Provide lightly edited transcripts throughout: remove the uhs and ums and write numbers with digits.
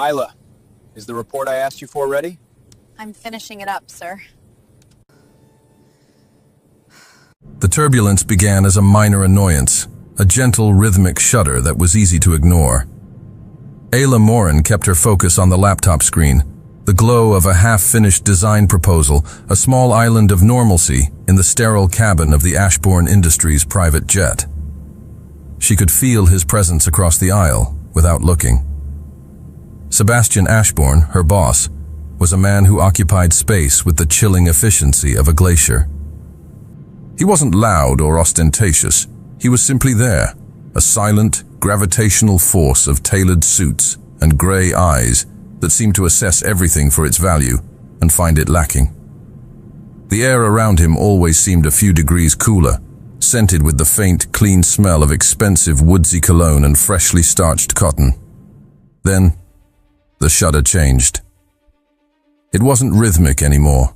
Isla, is the report I asked you for ready? I'm finishing it up, sir. The turbulence began as a minor annoyance, a gentle rhythmic shudder that was easy to ignore. Ayla Morin kept her focus on the laptop screen, the glow of a half-finished design proposal, a small island of normalcy in the sterile cabin of the Ashbourne Industries private jet. She could feel his presence across the aisle without looking. Sebastian Ashbourne, her boss, was a man who occupied space with the chilling efficiency of a glacier. He wasn't loud or ostentatious. He was simply there, a silent, gravitational force of tailored suits and gray eyes that seemed to assess everything for its value and find it lacking. The air around him always seemed a few degrees cooler, scented with the faint, clean smell of expensive woodsy cologne and freshly starched cotton. Then, the shudder changed. It wasn't rhythmic anymore.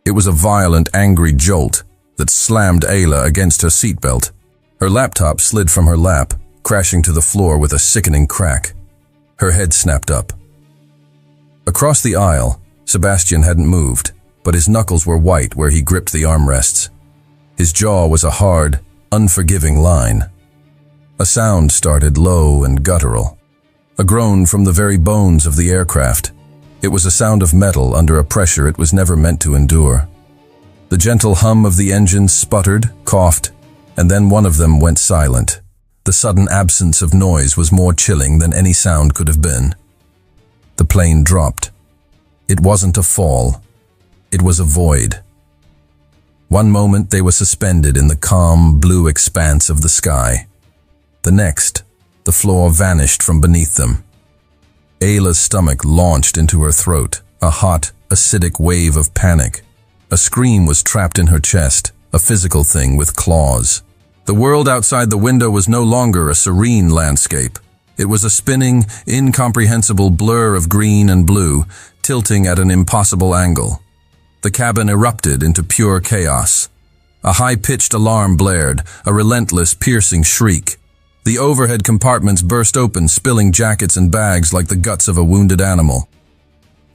It was a violent, angry jolt that slammed Ayla against her seatbelt. Her laptop slid from her lap, crashing to the floor with a sickening crack. Her head snapped up. Across the aisle, Sebastian hadn't moved, but his knuckles were white where he gripped the armrests. His jaw was a hard, unforgiving line. A sound started low and guttural. A groan from the very bones of the aircraft. It was a sound of metal under a pressure it was never meant to endure. The gentle hum of the engine sputtered, coughed, and then one of them went silent. The sudden absence of noise was more chilling than any sound could have been. The plane dropped. It wasn't a fall. It was a void. One moment they were suspended in the calm, blue expanse of the sky. The next, the floor vanished from beneath them. Ayla's stomach launched into her throat, a hot, acidic wave of panic. A scream was trapped in her chest, a physical thing with claws. The world outside the window was no longer a serene landscape. It was a spinning, incomprehensible blur of green and blue, tilting at an impossible angle. The cabin erupted into pure chaos. A high-pitched alarm blared, a relentless, piercing shriek. The overhead compartments burst open, spilling jackets and bags like the guts of a wounded animal.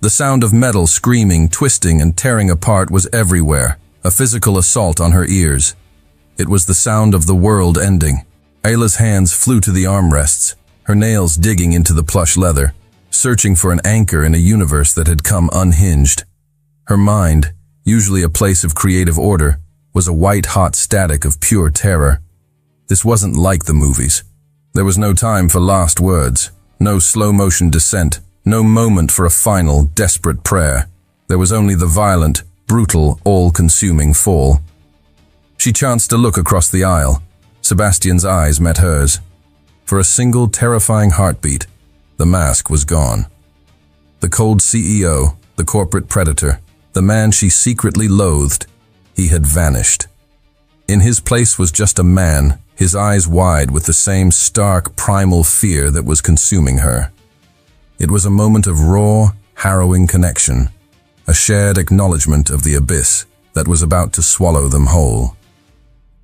The sound of metal screaming, twisting, and tearing apart was everywhere, a physical assault on her ears. It was the sound of the world ending. Ayla's hands flew to the armrests, her nails digging into the plush leather, searching for an anchor in a universe that had come unhinged. Her mind, usually a place of creative order, was a white-hot static of pure terror. This wasn't like the movies. There was no time for last words, no slow-motion descent, no moment for a final, desperate prayer. There was only the violent, brutal, all-consuming fall. She chanced to look across the aisle. Sebastian's eyes met hers. For a single terrifying heartbeat, the mask was gone. The cold CEO, the corporate predator, the man she secretly loathed, he had vanished. In his place was just a man, his eyes wide with the same stark, primal fear that was consuming her. It was a moment of raw, harrowing connection, a shared acknowledgement of the abyss that was about to swallow them whole.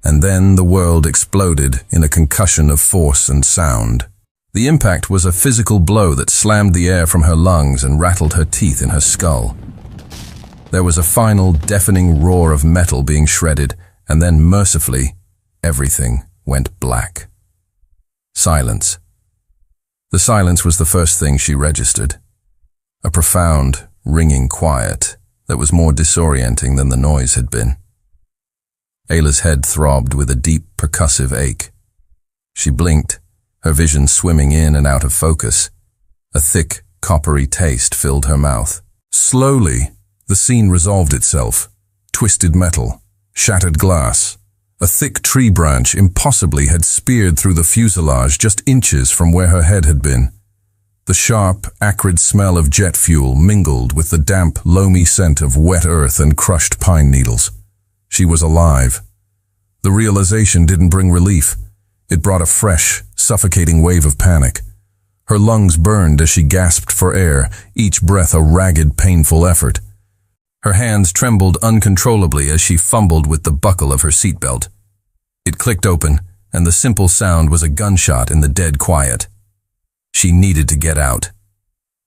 And then the world exploded in a concussion of force and sound. The impact was a physical blow that slammed the air from her lungs and rattled her teeth in her skull. There was a final, deafening roar of metal being shredded, and then, mercifully, everything went black. Silence. The silence was the first thing she registered. A profound, ringing quiet that was more disorienting than the noise had been. Ayla's head throbbed with a deep, percussive ache. She blinked, her vision swimming in and out of focus. A thick, coppery taste filled her mouth. Slowly, the scene resolved itself. Twisted metal, shattered glass. A thick tree branch impossibly had speared through the fuselage just inches from where her head had been. The sharp, acrid smell of jet fuel mingled with the damp, loamy scent of wet earth and crushed pine needles. She was alive. The realization didn't bring relief. It brought a fresh, suffocating wave of panic. Her lungs burned as she gasped for air, each breath a ragged, painful effort. Her hands trembled uncontrollably as she fumbled with the buckle of her seatbelt. It clicked open, and the simple sound was a gunshot in the dead quiet. She needed to get out.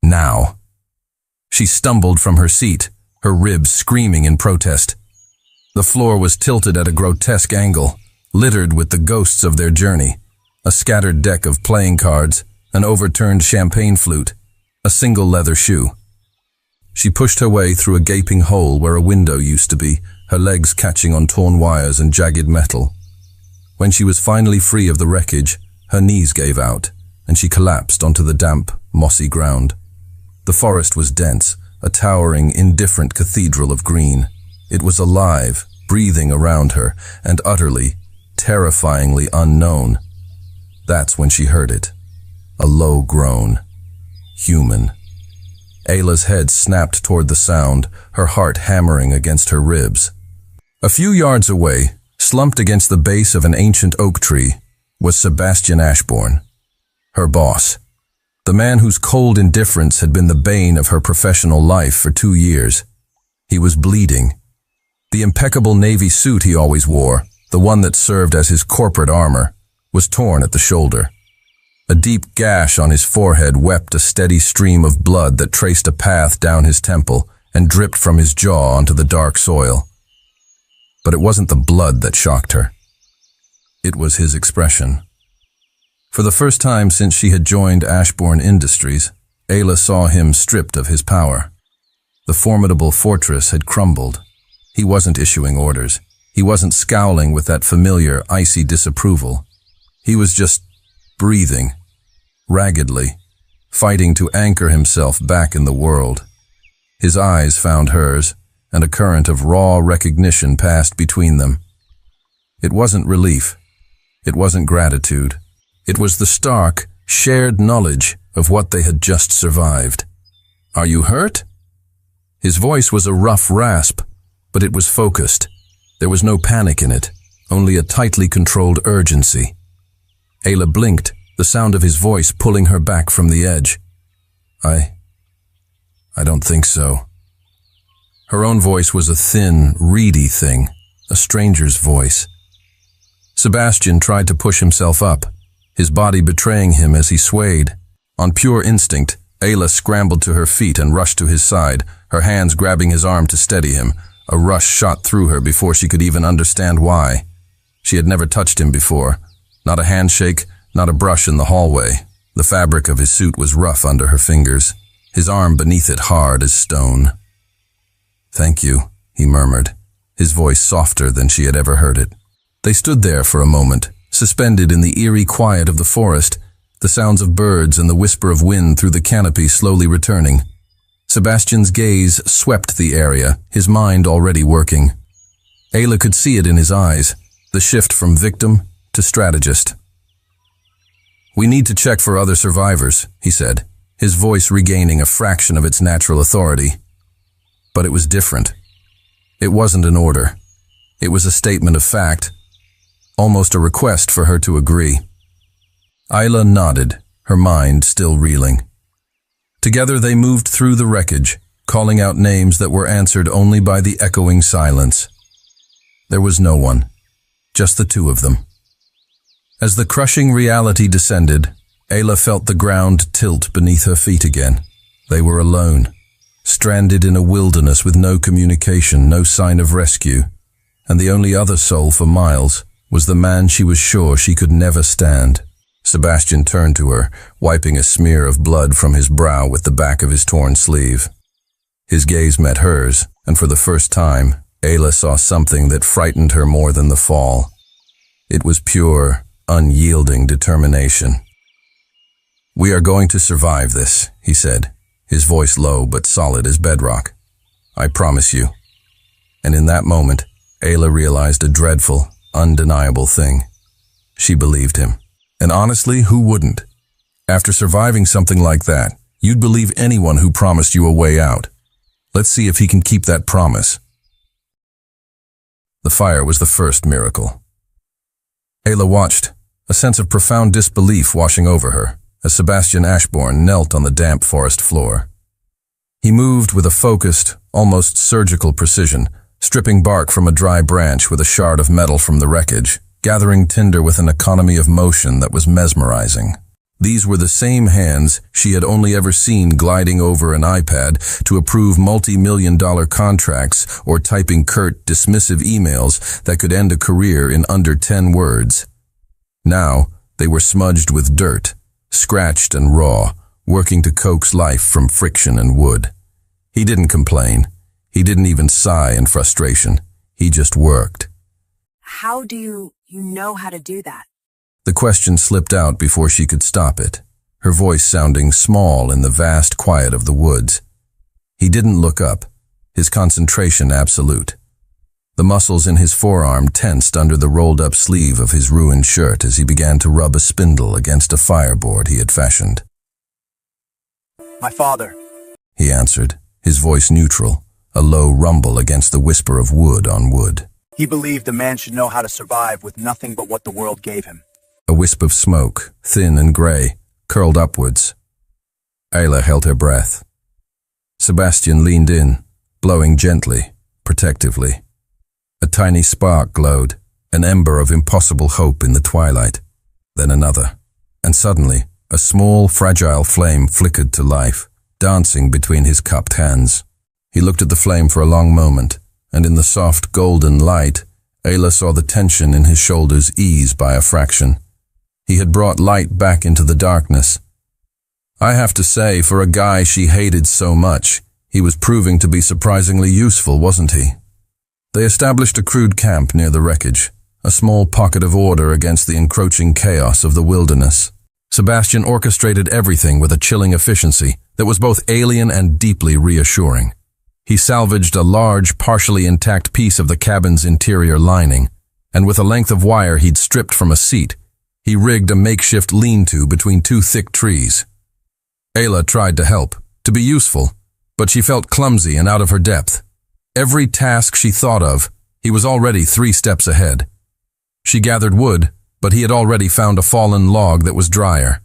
Now. She stumbled from her seat, her ribs screaming in protest. The floor was tilted at a grotesque angle, littered with the ghosts of their journey, a scattered deck of playing cards, an overturned champagne flute, a single leather shoe. She pushed her way through a gaping hole where a window used to be, her legs catching on torn wires and jagged metal. When she was finally free of the wreckage, her knees gave out, and she collapsed onto the damp, mossy ground. The forest was dense, a towering, indifferent cathedral of green. It was alive, breathing around her, and utterly, terrifyingly unknown. That's when she heard it. A low groan. Human. Ayla's head snapped toward the sound, her heart hammering against her ribs. A few yards away, slumped against the base of an ancient oak tree, was Sebastian Ashbourne, her boss. The man whose cold indifference had been the bane of her professional life for 2 years. He was bleeding. The impeccable navy suit he always wore, the one that served as his corporate armor, was torn at the shoulder. A deep gash on his forehead wept a steady stream of blood that traced a path down his temple and dripped from his jaw onto the dark soil. But it wasn't the blood that shocked her. It was his expression. For the first time since she had joined Ashbourne Industries, Ayla saw him stripped of his power. The formidable fortress had crumbled. He wasn't issuing orders. He wasn't scowling with that familiar, icy disapproval. He was just breathing, raggedly, fighting to anchor himself back in the world. His eyes found hers, and a current of raw recognition passed between them. It wasn't relief. It wasn't gratitude. It was the stark, shared knowledge of what they had just survived. "Are you hurt?" His voice was a rough rasp, but it was focused. There was no panic in it, only a tightly controlled urgency. Ayla blinked, the sound of his voice pulling her back from the edge. I don't think so." Her own voice was a thin, reedy thing, a stranger's voice. Sebastian tried to push himself up, his body betraying him as he swayed. On pure instinct, Ayla scrambled to her feet and rushed to his side, her hands grabbing his arm to steady him. A rush shot through her before she could even understand why. She had never touched him before. Not a handshake, not a brush in the hallway. The fabric of his suit was rough under her fingers, his arm beneath it hard as stone. "Thank you," he murmured, his voice softer than she had ever heard it. They stood there for a moment, suspended in the eerie quiet of the forest, the sounds of birds and the whisper of wind through the canopy slowly returning. Sebastian's gaze swept the area, his mind already working. Ayla could see it in his eyes, the shift from victim to strategist. "We need to check for other survivors," he said, his voice regaining a fraction of its natural authority. But it was different. It wasn't an order. It was a statement of fact, almost a request for her to agree. Ayla nodded, her mind still reeling. Together they moved through the wreckage, calling out names that were answered only by the echoing silence. There was no one, just the two of them. As the crushing reality descended, Ayla felt the ground tilt beneath her feet again. They were alone, stranded in a wilderness with no communication, no sign of rescue, and the only other soul for miles was the man she was sure she could never stand. Sebastian turned to her, wiping a smear of blood from his brow with the back of his torn sleeve. His gaze met hers, and for the first time, Ayla saw something that frightened her more than the fall. It was pure, unyielding determination. "We are going to survive this," he said, his voice low but solid as bedrock. "I promise you." And in that moment, Ayla realized a dreadful, undeniable thing. She believed him. And honestly, who wouldn't? After surviving something like that, you'd believe anyone who promised you a way out. Let's see if he can keep that promise. The fire was the first miracle. Ayla watched, a sense of profound disbelief washing over her, as Sebastian Ashbourne knelt on the damp forest floor. He moved with a focused, almost surgical precision, stripping bark from a dry branch with a shard of metal from the wreckage, gathering tinder with an economy of motion that was mesmerizing. These were the same hands she had only ever seen gliding over an iPad to approve multi-million-dollar contracts or typing curt, dismissive emails that could end a career in under 10 words. Now, they were smudged with dirt, scratched and raw, working to coax life from friction and wood. He didn't complain. He didn't even sigh in frustration. He just worked. How do you know how to do that? The question slipped out before she could stop it, her voice sounding small in the vast quiet of the woods. He didn't look up, his concentration absolute. The muscles in his forearm tensed under the rolled-up sleeve of his ruined shirt as he began to rub a spindle against a fireboard he had fashioned. My father. He answered, his voice neutral, a low rumble against the whisper of wood on wood. He believed a man should know how to survive with nothing but what the world gave him. A wisp of smoke, thin and gray, curled upwards. Ayla held her breath. Sebastian leaned in, blowing gently, protectively. A tiny spark glowed, an ember of impossible hope in the twilight. Then another, and suddenly, a small, fragile flame flickered to life, dancing between his cupped hands. He looked at the flame for a long moment, and in the soft, golden light, Ayla saw the tension in his shoulders ease by a fraction. He had brought light back into the darkness. I have to say, for a guy she hated so much, he was proving to be surprisingly useful, wasn't he? They established a crude camp near the wreckage, a small pocket of order against the encroaching chaos of the wilderness. Sebastian orchestrated everything with a chilling efficiency that was both alien and deeply reassuring. He salvaged a large, partially intact piece of the cabin's interior lining, and with a length of wire he'd stripped from a seat, he rigged a makeshift lean-to between two thick trees. Ayla tried to help, to be useful, but she felt clumsy and out of her depth. Every task she thought of, he was already 3 steps ahead. She gathered wood, but he had already found a fallen log that was drier.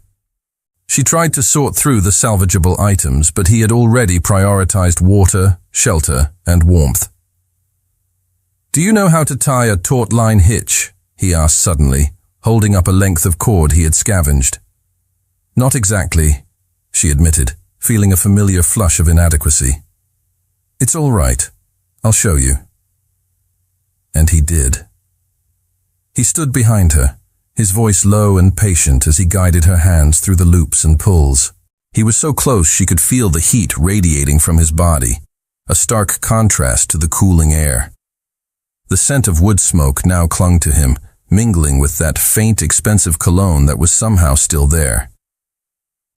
She tried to sort through the salvageable items, but he had already prioritized water, shelter, and warmth. "Do you know how to tie a taut line hitch?" he asked suddenly, holding up a length of cord he had scavenged. "Not exactly," she admitted, feeling a familiar flush of inadequacy. "It's all right. I'll show you." And he did. He stood behind her, his voice low and patient as he guided her hands through the loops and pulls. He was so close she could feel the heat radiating from his body, a stark contrast to the cooling air. The scent of wood smoke now clung to him, mingling with that faint, expensive cologne that was somehow still there.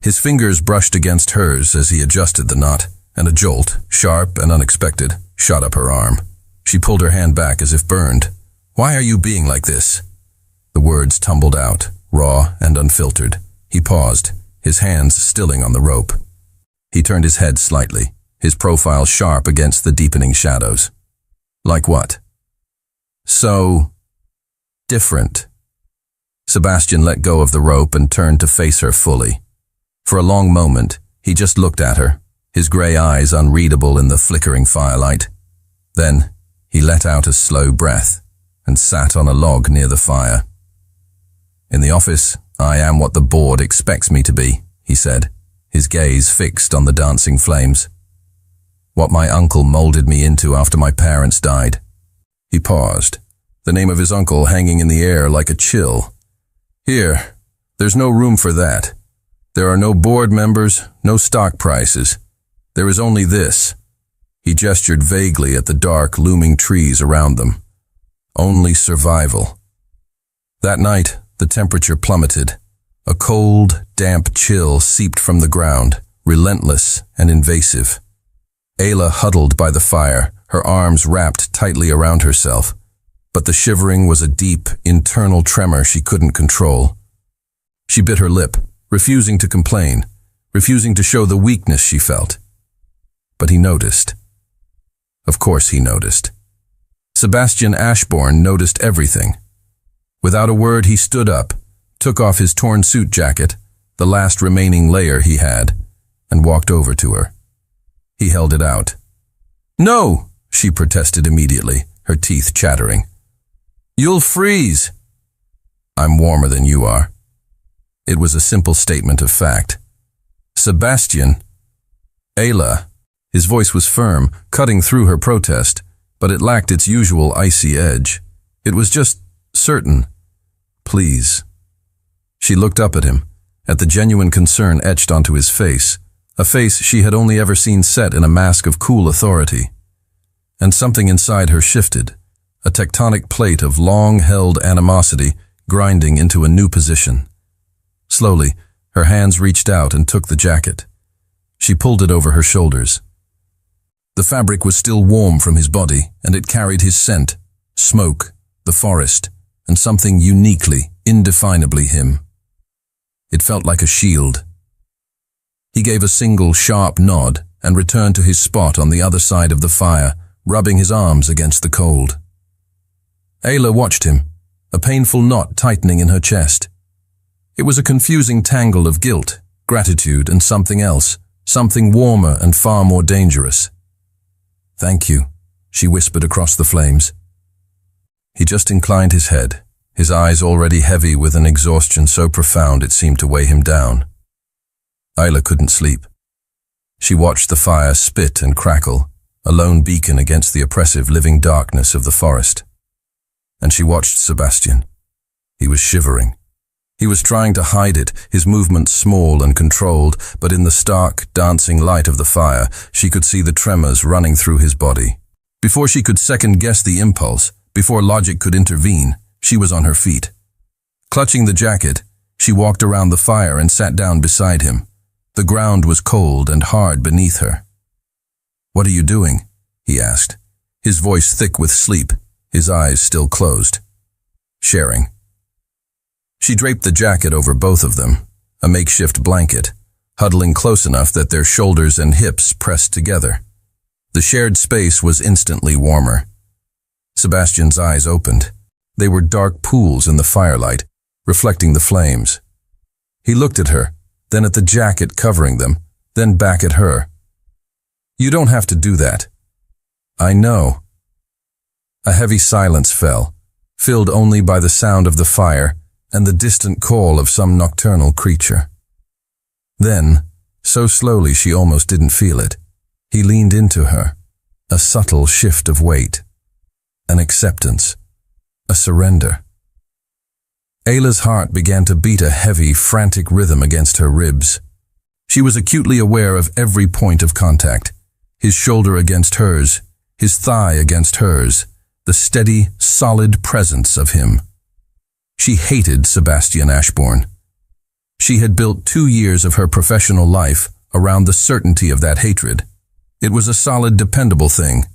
His fingers brushed against hers as he adjusted the knot, and a jolt, sharp and unexpected, shot up her arm. She pulled her hand back as if burned. "Why are you being like this?" The words tumbled out, raw and unfiltered. He paused, his hands stilling on the rope. He turned his head slightly, his profile sharp against the deepening shadows. "Like what?" "So different." Sebastian let go of the rope and turned to face her fully. For a long moment, he just looked at her, his gray eyes unreadable in the flickering firelight. Then, he let out a slow breath and sat on a log near the fire. "In the office, I am what the board expects me to be," he said, his gaze fixed on the dancing flames. "What my uncle molded me into after my parents died." He paused, the name of his uncle hanging in the air like a chill. "Here, there's no room for that. There are no board members, no stock prices. There is only this." He gestured vaguely at the dark, looming trees around them. "Only survival." That night, the temperature plummeted. A cold, damp chill seeped from the ground, relentless and invasive. Ayla huddled by the fire, her arms wrapped tightly around herself. But the shivering was a deep, internal tremor she couldn't control. She bit her lip, refusing to complain, refusing to show the weakness she felt. But he noticed. Of course he noticed. Sebastian Ashbourne noticed everything. Without a word, he stood up, took off his torn suit jacket, the last remaining layer he had, and walked over to her. He held it out. "No!" she protested immediately, her teeth chattering. "You'll freeze." "I'm warmer than you are." It was a simple statement of fact. Sebastian. Ayla. His voice was firm, cutting through her protest, but it lacked its usual icy edge. It was just certain. Please. She looked up at him, at the genuine concern etched onto his face, a face she had only ever seen set in a mask of cool authority. And something inside her shifted, a tectonic plate of long-held animosity grinding into a new position. Slowly, her hands reached out and took the jacket. She pulled it over her shoulders. The fabric was still warm from his body, and it carried his scent, smoke, the forest, and something uniquely, indefinably him. It felt like a shield. He gave a single sharp nod and returned to his spot on the other side of the fire, rubbing his arms against the cold. Ayla watched him, a painful knot tightening in her chest. It was a confusing tangle of guilt, gratitude, and something else, something warmer and far more dangerous. "Thank you," she whispered across the flames. He just inclined his head, his eyes already heavy with an exhaustion so profound it seemed to weigh him down. Ayla couldn't sleep. She watched the fire spit and crackle, a lone beacon against the oppressive living darkness of the forest. And she watched Sebastian. He was shivering. He was trying to hide it, his movements small and controlled, but in the stark, dancing light of the fire, she could see the tremors running through his body. Before she could second-guess the impulse, before logic could intervene, she was on her feet. Clutching the jacket, she walked around the fire and sat down beside him. The ground was cold and hard beneath her. "What are you doing?" he asked, his voice thick with sleep, his eyes still closed. "Sharing." She draped the jacket over both of them, a makeshift blanket, huddling close enough that their shoulders and hips pressed together. The shared space was instantly warmer. Sebastian's eyes opened. They were dark pools in the firelight, reflecting the flames. He looked at her, then at the jacket covering them, then back at her. "You don't have to do that." "I know." A heavy silence fell, filled only by the sound of the fire and the distant call of some nocturnal creature. Then, so slowly she almost didn't feel it, he leaned into her, a subtle shift of weight, an acceptance, a surrender. Ayla's heart began to beat a heavy, frantic rhythm against her ribs. She was acutely aware of every point of contact, his shoulder against hers, his thigh against hers, the steady, solid presence of him. She hated Sebastian Ashbourne. She had built 2 years of her professional life around the certainty of that hatred. It was a solid, dependable thing.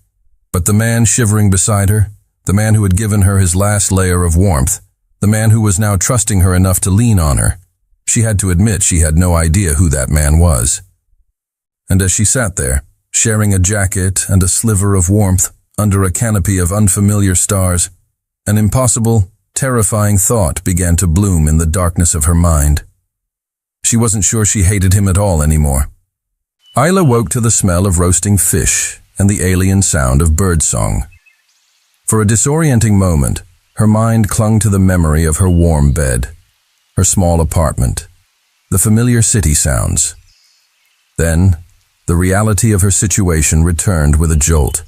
But the man shivering beside her, the man who had given her his last layer of warmth, the man who was now trusting her enough to lean on her, she had to admit she had no idea who that man was. And as she sat there, sharing a jacket and a sliver of warmth under a canopy of unfamiliar stars, an impossible, terrifying thought began to bloom in the darkness of her mind. She wasn't sure she hated him at all anymore. Ayla woke to the smell of roasting fish and the alien sound of birdsong. For a disorienting moment, her mind clung to the memory of her warm bed, her small apartment, the familiar city sounds. Then, the reality of her situation returned with a jolt.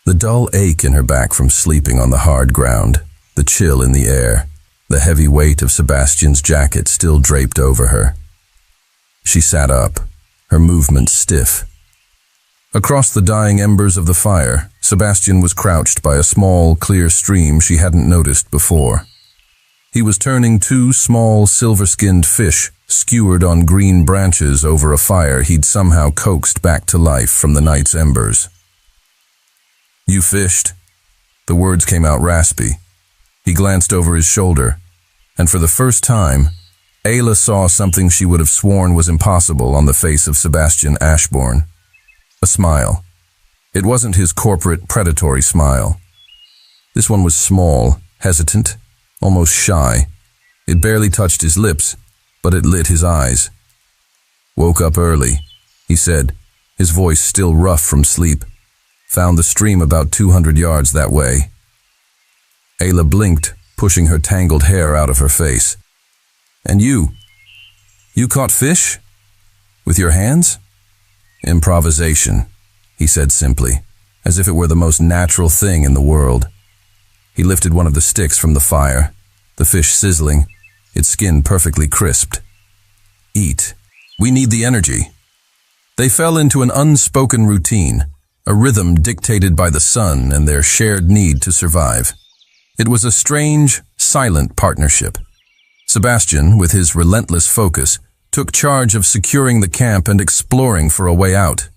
The dull ache in her back from sleeping on the hard ground, the chill in the air, the heavy weight of Sebastian's jacket still draped over her. She sat up, her movements stiff. Across the dying embers of the fire, Sebastian was crouched by a small, clear stream she hadn't noticed before. He was turning 2 small, silver-skinned fish skewered on green branches over a fire he'd somehow coaxed back to life from the night's embers. "You fished?" The words came out raspy. He glanced over his shoulder, and for the first time, Ayla saw something she would have sworn was impossible on the face of Sebastian Ashbourne. A smile. It wasn't his corporate, predatory smile. This one was small, hesitant, almost shy. It barely touched his lips, but it lit his eyes. "Woke up early," he said, his voice still rough from sleep. "Found the stream about 200 yards that way." Ayla blinked, pushing her tangled hair out of her face. "And you?" You caught fish? With your hands? Improvisation, he said simply, as if it were the most natural thing in the world. He lifted one of the sticks from the fire, the fish sizzling, its skin perfectly crisped. Eat. We need the energy. They fell into an unspoken routine, a rhythm dictated by the sun and their shared need to survive. It was a strange, silent partnership. Sebastian, with his relentless focus, took charge of securing the camp and exploring for a way out.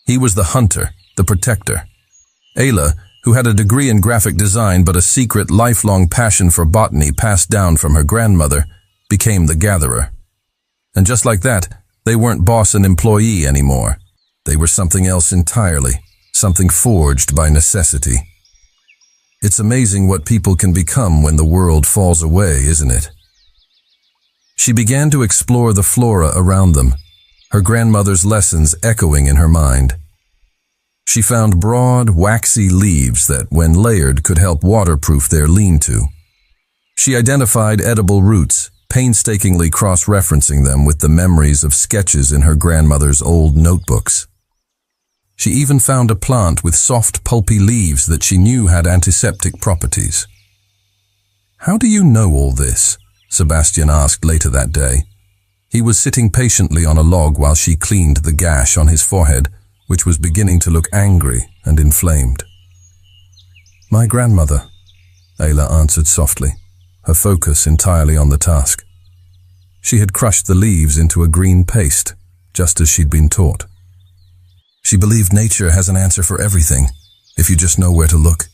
He was the hunter, the protector. Ayla, who had a degree in graphic design but a secret lifelong passion for botany passed down from her grandmother, became the gatherer. And just like that, they weren't boss and employee anymore. They were something else entirely, something forged by necessity. It's amazing what people can become when the world falls away, isn't it? She began to explore the flora around them, her grandmother's lessons echoing in her mind. She found broad, waxy leaves that, when layered, could help waterproof their lean-to. She identified edible roots, painstakingly cross-referencing them with the memories of sketches in her grandmother's old notebooks. She even found a plant with soft, pulpy leaves that she knew had antiseptic properties. "How do you know all this?" Sebastian asked later that day. He was sitting patiently on a log while she cleaned the gash on his forehead, which was beginning to look angry and inflamed. "My grandmother," Ayla answered softly, her focus entirely on the task. She had crushed the leaves into a green paste, just as she'd been taught. She believed nature has an answer for everything, if you just know where to look.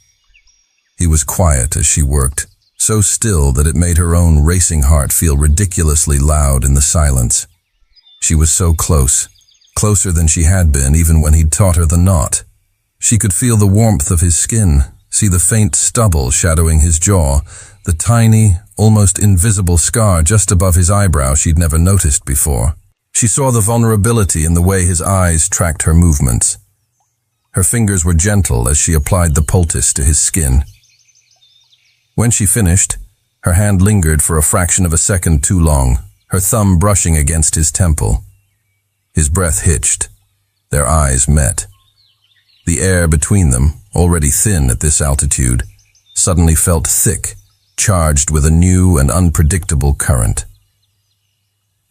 He was quiet as she worked, so still that it made her own racing heart feel ridiculously loud in the silence. She was so close, closer than she had been even when he'd taught her the knot. She could feel the warmth of his skin, see the faint stubble shadowing his jaw, the tiny, almost invisible scar just above his eyebrow she'd never noticed before. She saw the vulnerability in the way his eyes tracked her movements. Her fingers were gentle as she applied the poultice to his skin. When she finished, her hand lingered for a fraction of a second too long, her thumb brushing against his temple. His breath hitched. Their eyes met. The air between them, already thin at this altitude, suddenly felt thick, charged with a new and unpredictable current.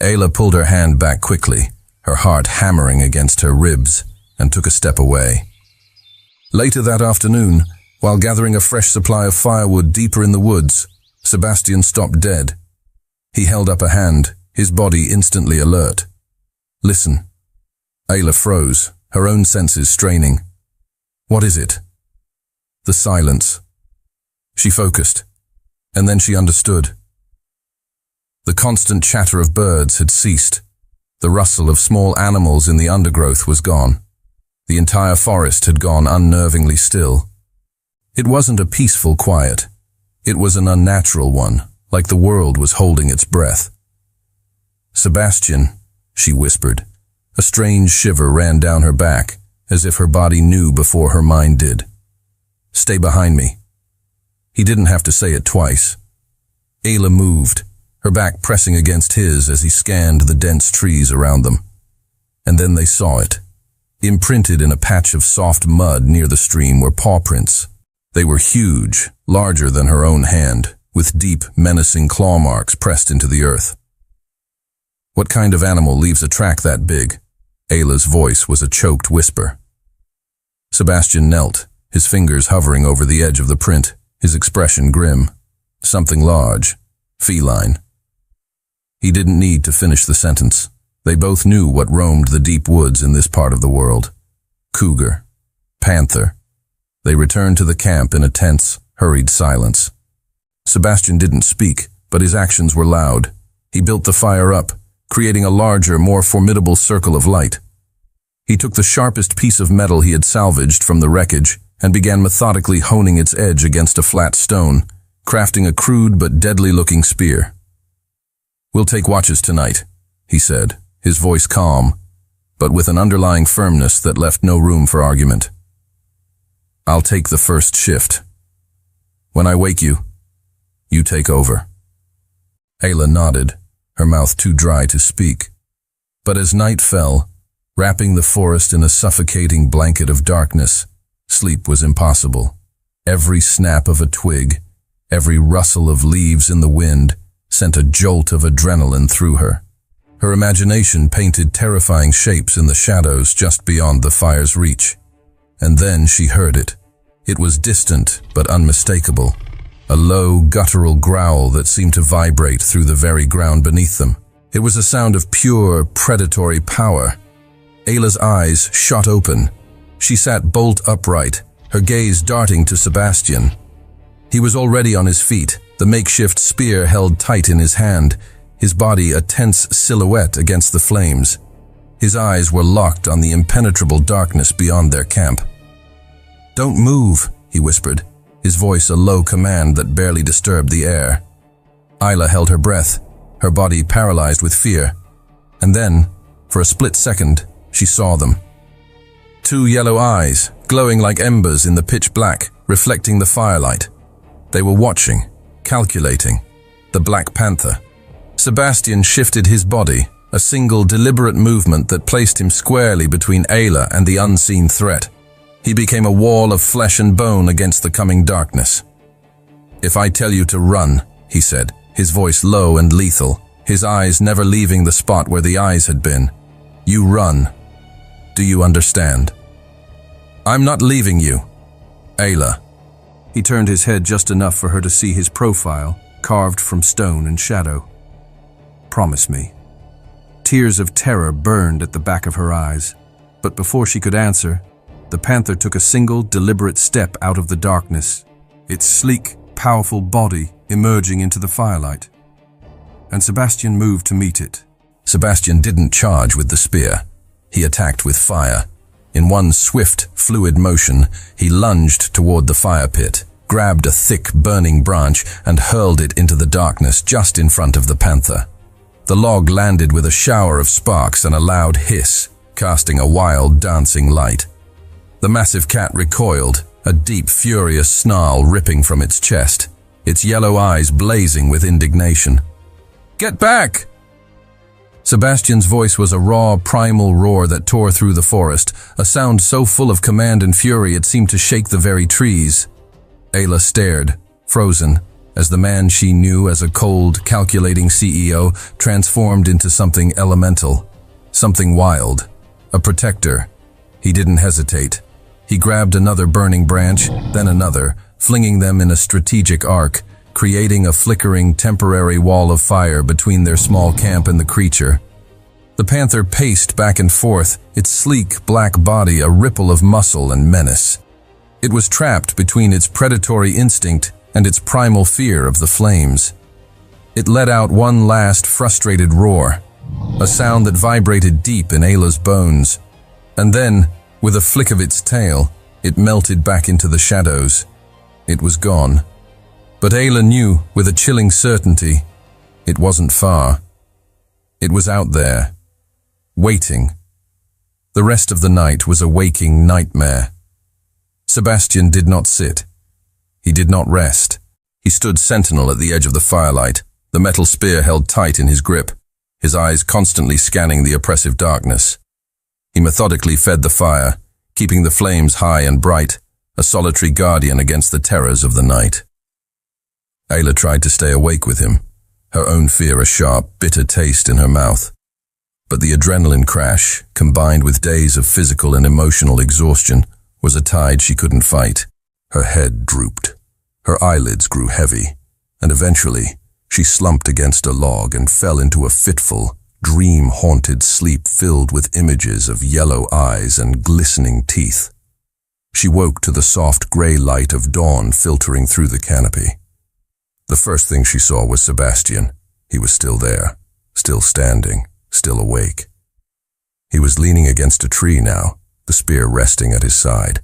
Ayla pulled her hand back quickly, her heart hammering against her ribs, and took a step away. Later that afternoon, while gathering a fresh supply of firewood deeper in the woods, Sebastian stopped dead. He held up a hand, his body instantly alert. "Listen." Ayla froze, her own senses straining. "What is it?" The silence. She focused, and then she understood. The constant chatter of birds had ceased. The rustle of small animals in the undergrowth was gone. The entire forest had gone unnervingly still. It wasn't a peaceful quiet. It was an unnatural one, like the world was holding its breath. "Sebastian," she whispered. A strange shiver ran down her back, as if her body knew before her mind did. "Stay behind me." He didn't have to say it twice. Ayla moved, her back pressing against his as he scanned the dense trees around them. And then they saw it. Imprinted in a patch of soft mud near the stream were paw prints. They were huge, larger than her own hand, with deep, menacing claw marks pressed into the earth. "What kind of animal leaves a track that big?" Ayla's voice was a choked whisper. Sebastian knelt, his fingers hovering over the edge of the print, his expression grim. "Something large, feline." He didn't need to finish the sentence. They both knew what roamed the deep woods in this part of the world. Cougar, panther. They returned to the camp in a tense, hurried silence. Sebastian didn't speak, but his actions were loud. He built the fire up, creating a larger, more formidable circle of light. He took the sharpest piece of metal he had salvaged from the wreckage and began methodically honing its edge against a flat stone, crafting a crude but deadly-looking spear. "We'll take watches tonight," he said, his voice calm, but with an underlying firmness that left no room for argument. "I'll take the first shift. When I wake you, you take over." Ayla nodded, her mouth too dry to speak. But as night fell, wrapping the forest in a suffocating blanket of darkness, sleep was impossible. Every snap of a twig, every rustle of leaves in the wind sent a jolt of adrenaline through her. Her imagination painted terrifying shapes in the shadows just beyond the fire's reach. And then she heard it. It was distant but unmistakable, a low, guttural growl that seemed to vibrate through the very ground beneath them. It was a sound of pure, predatory power. Ayla's eyes shot open. She sat bolt upright, her gaze darting to Sebastian. He was already on his feet, the makeshift spear held tight in his hand, his body a tense silhouette against the flames. His eyes were locked on the impenetrable darkness beyond their camp. "Don't move," he whispered, his voice a low command that barely disturbed the air. Ayla held her breath, her body paralyzed with fear. And then, for a split second, she saw them. Two yellow eyes, glowing like embers in the pitch black, reflecting the firelight. They were watching, calculating. The Black Panther. Sebastian shifted his body, a single deliberate movement that placed him squarely between Ayla and the unseen threat. He became a wall of flesh and bone against the coming darkness. "If I tell you to run," he said, his voice low and lethal, his eyes never leaving the spot where the eyes had been. "You run. Do you understand?" "I'm not leaving you, Ayla." He turned his head just enough for her to see his profile, carved from stone and shadow. "Promise me." Tears of terror burned at the back of her eyes, but before she could answer, the panther took a single, deliberate step out of the darkness, its sleek, powerful body emerging into the firelight. And Sebastian moved to meet it. Sebastian didn't charge with the spear. He attacked with fire. In one swift, fluid motion, he lunged toward the fire pit, grabbed a thick, burning branch, and hurled it into the darkness just in front of the panther. The log landed with a shower of sparks and a loud hiss, casting a wild, dancing light. The massive cat recoiled, a deep, furious snarl ripping from its chest, its yellow eyes blazing with indignation. "Get back!" Sebastian's voice was a raw, primal roar that tore through the forest, a sound so full of command and fury it seemed to shake the very trees. Ayla stared, frozen, as the man she knew as a cold, calculating CEO transformed into something elemental, something wild, a protector. He didn't hesitate. He grabbed another burning branch, then another, flinging them in a strategic arc, creating a flickering, temporary wall of fire between their small camp and the creature. The panther paced back and forth, its sleek, black body a ripple of muscle and menace. It was trapped between its predatory instinct and its primal fear of the flames. It let out one last frustrated roar, a sound that vibrated deep in Ayla's bones. And then, with a flick of its tail, it melted back into the shadows. It was gone. But Ayla knew, with a chilling certainty, it wasn't far. It was out there, waiting. The rest of the night was a waking nightmare. Sebastian did not sit. He did not rest. He stood sentinel at the edge of the firelight, the metal spear held tight in his grip, his eyes constantly scanning the oppressive darkness. He methodically fed the fire, keeping the flames high and bright, a solitary guardian against the terrors of the night. Ayla tried to stay awake with him, her own fear a sharp, bitter taste in her mouth. But the adrenaline crash, combined with days of physical and emotional exhaustion, was a tide she couldn't fight. Her head drooped, her eyelids grew heavy, and eventually she slumped against a log and fell into a fitful, dream-haunted sleep filled with images of yellow eyes and glistening teeth. She woke to the soft gray light of dawn filtering through the canopy. The first thing she saw was Sebastian. He was still there, still standing, still awake. He was leaning against a tree now, the spear resting at his side,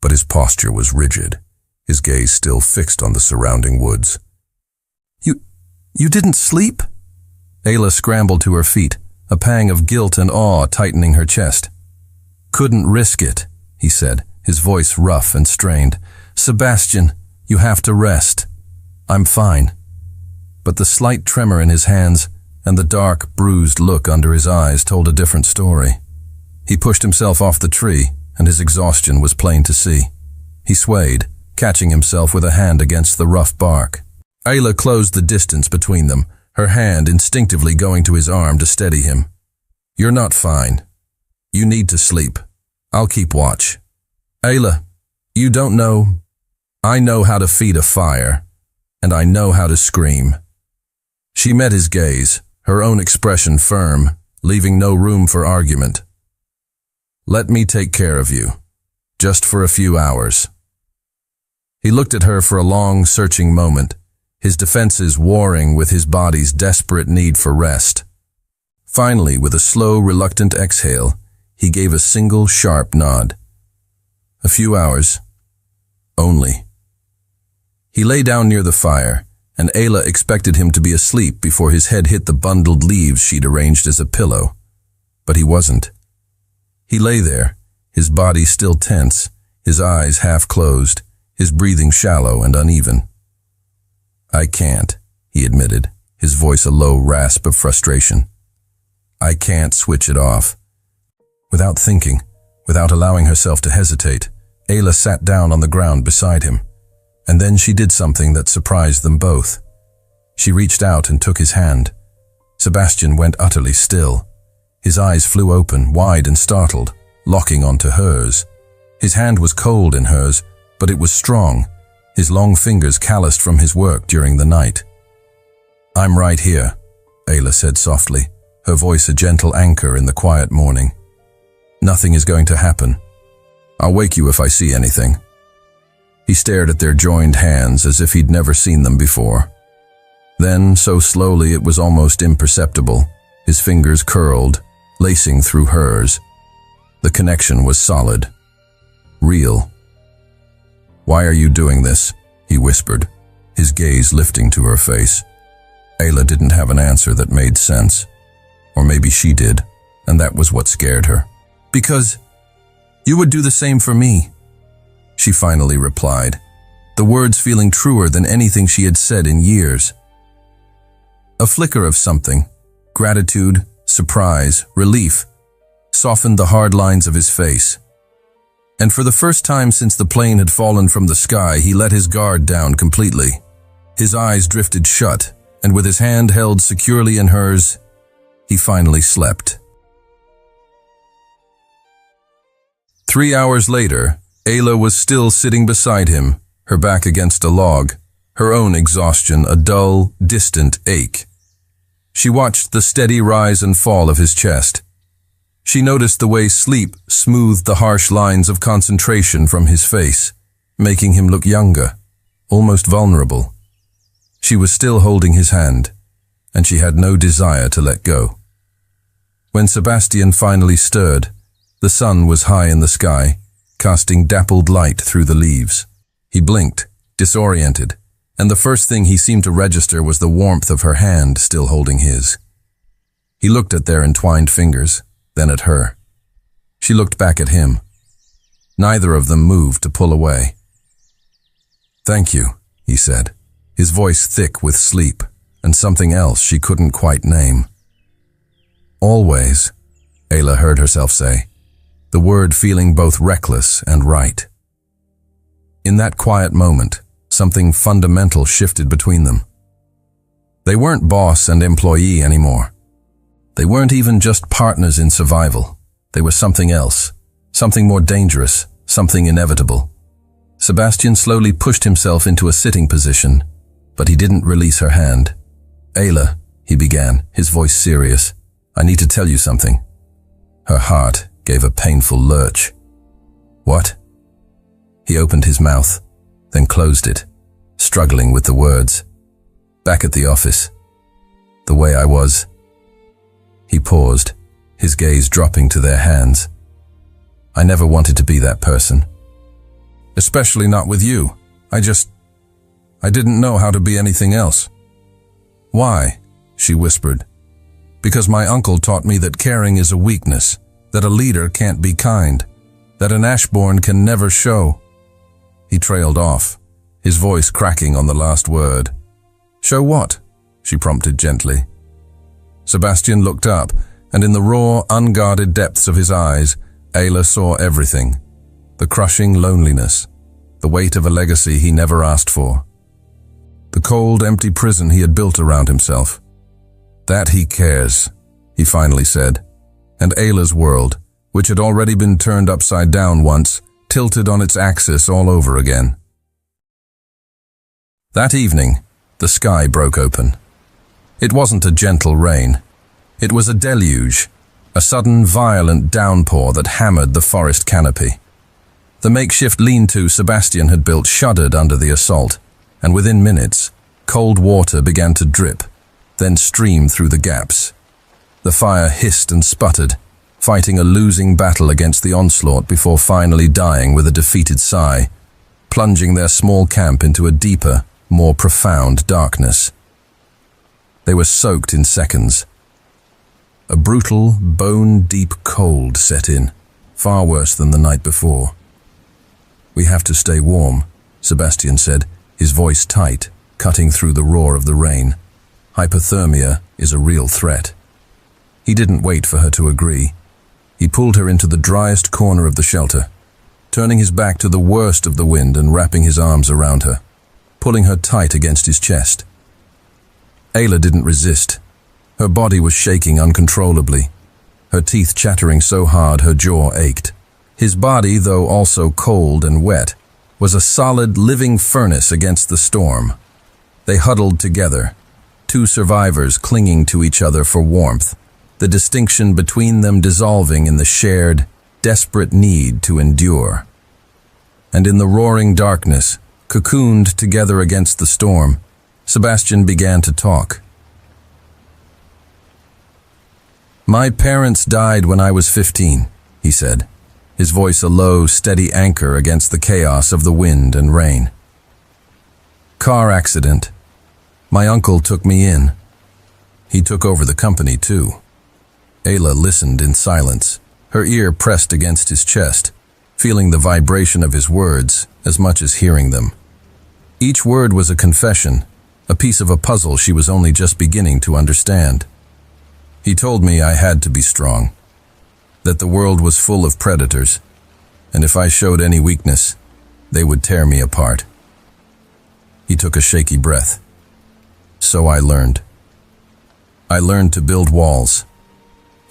but his posture was rigid, his gaze still fixed on the surrounding woods. You didn't sleep?" Ayla scrambled to her feet, a pang of guilt and awe tightening her chest. "Couldn't risk it," he said, his voice rough and strained. "Sebastian, you have to rest. I'm fine." But the slight tremor in his hands, and the dark, bruised look under his eyes told a different story. He pushed himself off the tree, and his exhaustion was plain to see. He swayed, catching himself with a hand against the rough bark. Ayla closed the distance between them, her hand instinctively going to his arm to steady him. "You're not fine. You need to sleep. I'll keep watch." "Ayla, you don't know. I know how to feed a fire, and I know how to scream." She met his gaze, her own expression firm, leaving no room for argument. "Let me take care of you, just for a few hours." He looked at her for a long, searching moment, his defenses warring with his body's desperate need for rest. Finally, with a slow, reluctant exhale, he gave a single, sharp nod. "A few hours. Only." He lay down near the fire, and Ayla expected him to be asleep before his head hit the bundled leaves she'd arranged as a pillow. But he wasn't. He lay there, his body still tense, his eyes half closed, his breathing shallow and uneven. "I can't," he admitted, his voice a low rasp of frustration. "I can't switch it off." Without thinking, without allowing herself to hesitate, Ayla sat down on the ground beside him. And then she did something that surprised them both. She reached out and took his hand. Sebastian went utterly still. His eyes flew open, wide and startled, locking onto hers. His hand was cold in hers, but it was strong, his long fingers calloused from his work during the night. "I'm right here," Ayla said softly, her voice a gentle anchor in the quiet morning. "Nothing is going to happen. I'll wake you if I see anything." He stared at their joined hands as if he'd never seen them before. Then, so slowly it was almost imperceptible, his fingers curled, lacing through hers. The connection was solid. Real. "Why are you doing this?" he whispered, his gaze lifting to her face. Ayla didn't have an answer that made sense. Or maybe she did, and that was what scared her. "Because you would do the same for me," she finally replied, the words feeling truer than anything she had said in years. A flicker of something, gratitude, surprise, relief, softened the hard lines of his face. And for the first time since the plane had fallen from the sky, he let his guard down completely. His eyes drifted shut, and with his hand held securely in hers, he finally slept. 3 hours later, Ayla was still sitting beside him, her back against a log, her own exhaustion a dull, distant ache. She watched the steady rise and fall of his chest. She noticed the way sleep smoothed the harsh lines of concentration from his face, making him look younger, almost vulnerable. She was still holding his hand, and she had no desire to let go. When Sebastian finally stirred, the sun was high in the sky, casting dappled light through the leaves. He blinked, disoriented, and the first thing he seemed to register was the warmth of her hand still holding his. He looked at their entwined fingers, then at her. She looked back at him. Neither of them moved to pull away. "Thank you," he said, his voice thick with sleep and something else she couldn't quite name. "Always," Ayla heard herself say, the word feeling both reckless and right. In that quiet moment, something fundamental shifted between them. They weren't boss and employee anymore. They weren't even just partners in survival. They were something else, something more dangerous, something inevitable. Sebastian slowly pushed himself into a sitting position, but he didn't release her hand. "Ayla," he began, his voice serious, "I need to tell you something." Her heart gave a painful lurch. "What?" He opened his mouth, then closed it, struggling with the words. "Back at the office, the way I was." He paused, his gaze dropping to their hands. "I never wanted to be that person. Especially not with you. I didn't know how to be anything else." "Why?" she whispered. "Because my uncle taught me that caring is a weakness, that a leader can't be kind, that an Ashbourne can never show." He trailed off, his voice cracking on the last word. "Show what?" she prompted gently. Sebastian looked up, and in the raw, unguarded depths of his eyes, Ayla saw everything. The crushing loneliness, the weight of a legacy he never asked for. The cold, empty prison he had built around himself. That he cares, he finally said, and Ayla's world, which had already been turned upside down once, tilted on its axis all over again. That evening, the sky broke open. It wasn't a gentle rain. It was a deluge, a sudden violent downpour that hammered the forest canopy. The makeshift lean-to Sebastian had built shuddered under the assault, and within minutes, cold water began to drip, then stream through the gaps. The fire hissed and sputtered, fighting a losing battle against the onslaught before finally dying with a defeated sigh, plunging their small camp into a deeper, more profound darkness. They were soaked in seconds. A brutal, bone-deep cold set in, far worse than the night before. "We have to stay warm," Sebastian said, his voice tight, cutting through the roar of the rain. "Hypothermia is a real threat." He didn't wait for her to agree. He pulled her into the driest corner of the shelter, turning his back to the worst of the wind and wrapping his arms around her, pulling her tight against his chest. Ayla didn't resist. Her body was shaking uncontrollably, her teeth chattering so hard her jaw ached. His body, though also cold and wet, was a solid, living furnace against the storm. They huddled together, two survivors clinging to each other for warmth, the distinction between them dissolving in the shared, desperate need to endure. And in the roaring darkness, cocooned together against the storm, Sebastian began to talk. "My parents died when I was 15, he said, his voice a low, steady anchor against the chaos of the wind and rain. "Car accident. My uncle took me in. He took over the company, too." Ayla listened in silence, her ear pressed against his chest, feeling the vibration of his words as much as hearing them. Each word was a confession, a piece of a puzzle she was only just beginning to understand. "He told me I had to be strong, that the world was full of predators, and if I showed any weakness, they would tear me apart." He took a shaky breath. "So I learned. I learned to build walls.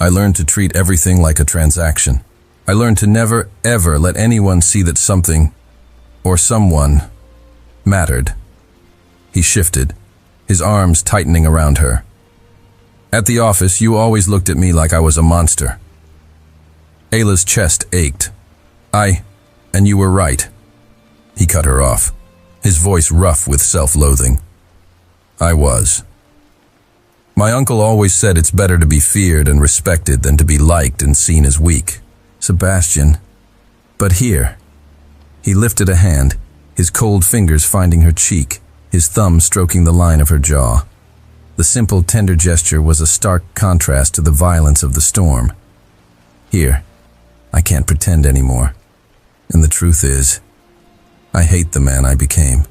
I learned to treat everything like a transaction. I learned to never, ever let anyone see that something, or someone, mattered." He shifted, his arms tightening around her. "At the office, you always looked at me like I was a monster." Ayla's chest ached. And you were right." He cut her off, his voice rough with self-loathing. "I was. My uncle always said it's better to be feared and respected than to be liked and seen as weak. Sebastian. But here." He lifted a hand, his cold fingers finding her cheek, his thumb stroking the line of her jaw. The simple, tender gesture was a stark contrast to the violence of the storm. "Here, I can't pretend anymore. And the truth is, I hate the man I became,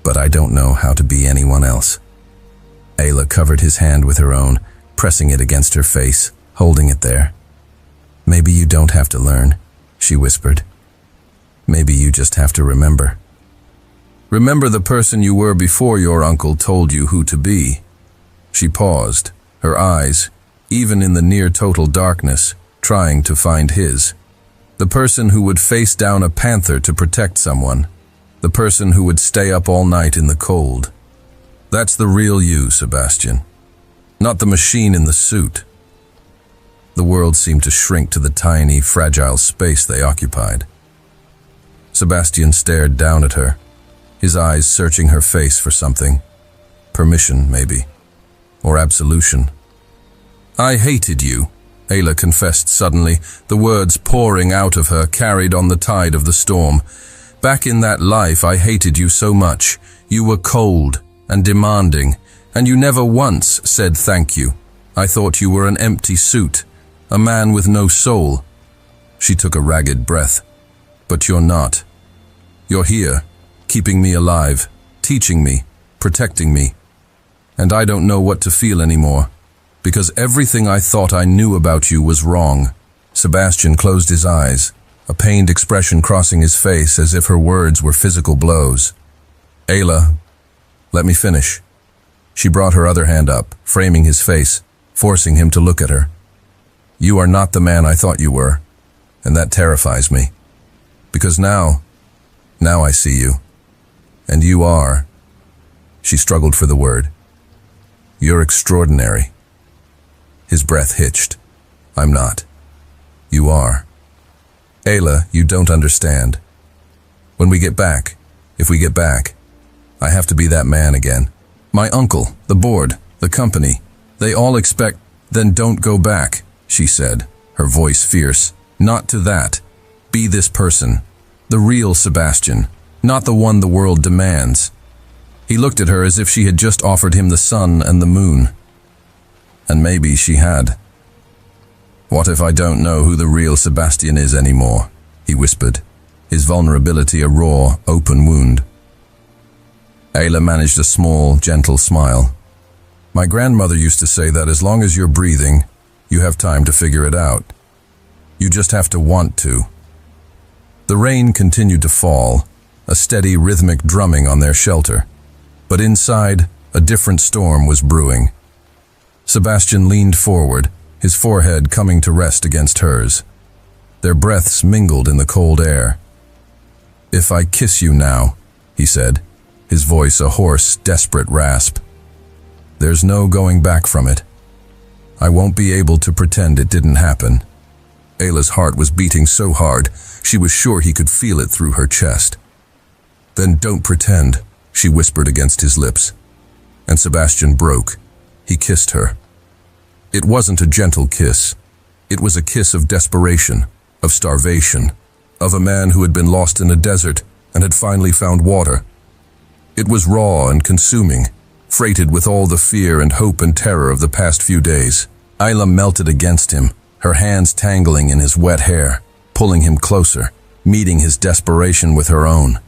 but I don't know how to be anyone else." Ayla covered his hand with her own, pressing it against her face, holding it there. "Maybe you don't have to learn," she whispered. "Maybe you just have to remember. Remember the person you were before your uncle told you who to be." She paused, her eyes, even in the near-total darkness, trying to find his. The person who would face down a panther to protect someone. The person who would stay up all night in the cold. That's the real you, Sebastian. Not the machine in the suit. The world seemed to shrink to the tiny, fragile space they occupied. Sebastian stared down at her, his eyes searching her face for something. Permission, maybe. Or absolution. "I hated you," Ayla confessed suddenly, the words pouring out of her carried on the tide of the storm. "Back in that life, I hated you so much. You were cold and demanding, and you never once said thank you. I thought you were an empty suit, a man with no soul." She took a ragged breath. "But you're not. You're here, keeping me alive, teaching me, protecting me. And I don't know what to feel anymore, Because everything I thought I knew about you was wrong. Sebastian closed his eyes, a pained expression crossing his face as if her words were physical blows. Ayla, let me finish. She brought her other hand up, framing his face, forcing him to look at her. You are not the man I thought you were, and that terrifies me. Because now I see you. And you are, she struggled for the word. You're extraordinary. His breath hitched. I'm not. You are. Ayla, you don't understand. When we get back, if we get back, I have to be that man again. My uncle, the board, the company, they all expect, then don't go back, she said, her voice fierce. Not to that. Be this person. The real Sebastian, not the one the world demands. He looked at her as if she had just offered him the sun and the moon. And maybe she had. What if I don't know who the real Sebastian is anymore? He whispered, his vulnerability a raw, open wound. Ayla managed a small, gentle smile. My grandmother used to say that as long as you're breathing, you have time to figure it out. You just have to want to. The rain continued to fall, a steady rhythmic drumming on their shelter. But inside, a different storm was brewing. Sebastian leaned forward, his forehead coming to rest against hers. Their breaths mingled in the cold air. If I kiss you now, he said, his voice a hoarse, desperate rasp. There's no going back from it. I won't be able to pretend it didn't happen. Ayla's heart was beating so hard, she was sure he could feel it through her chest. Then don't pretend, she whispered against his lips. And Sebastian broke. He kissed her. It wasn't a gentle kiss. It was a kiss of desperation, of starvation, of a man who had been lost in a desert and had finally found water. It was raw and consuming, freighted with all the fear and hope and terror of the past few days. Ayla melted against him, her hands tangling in his wet hair, pulling him closer, meeting his desperation with her own.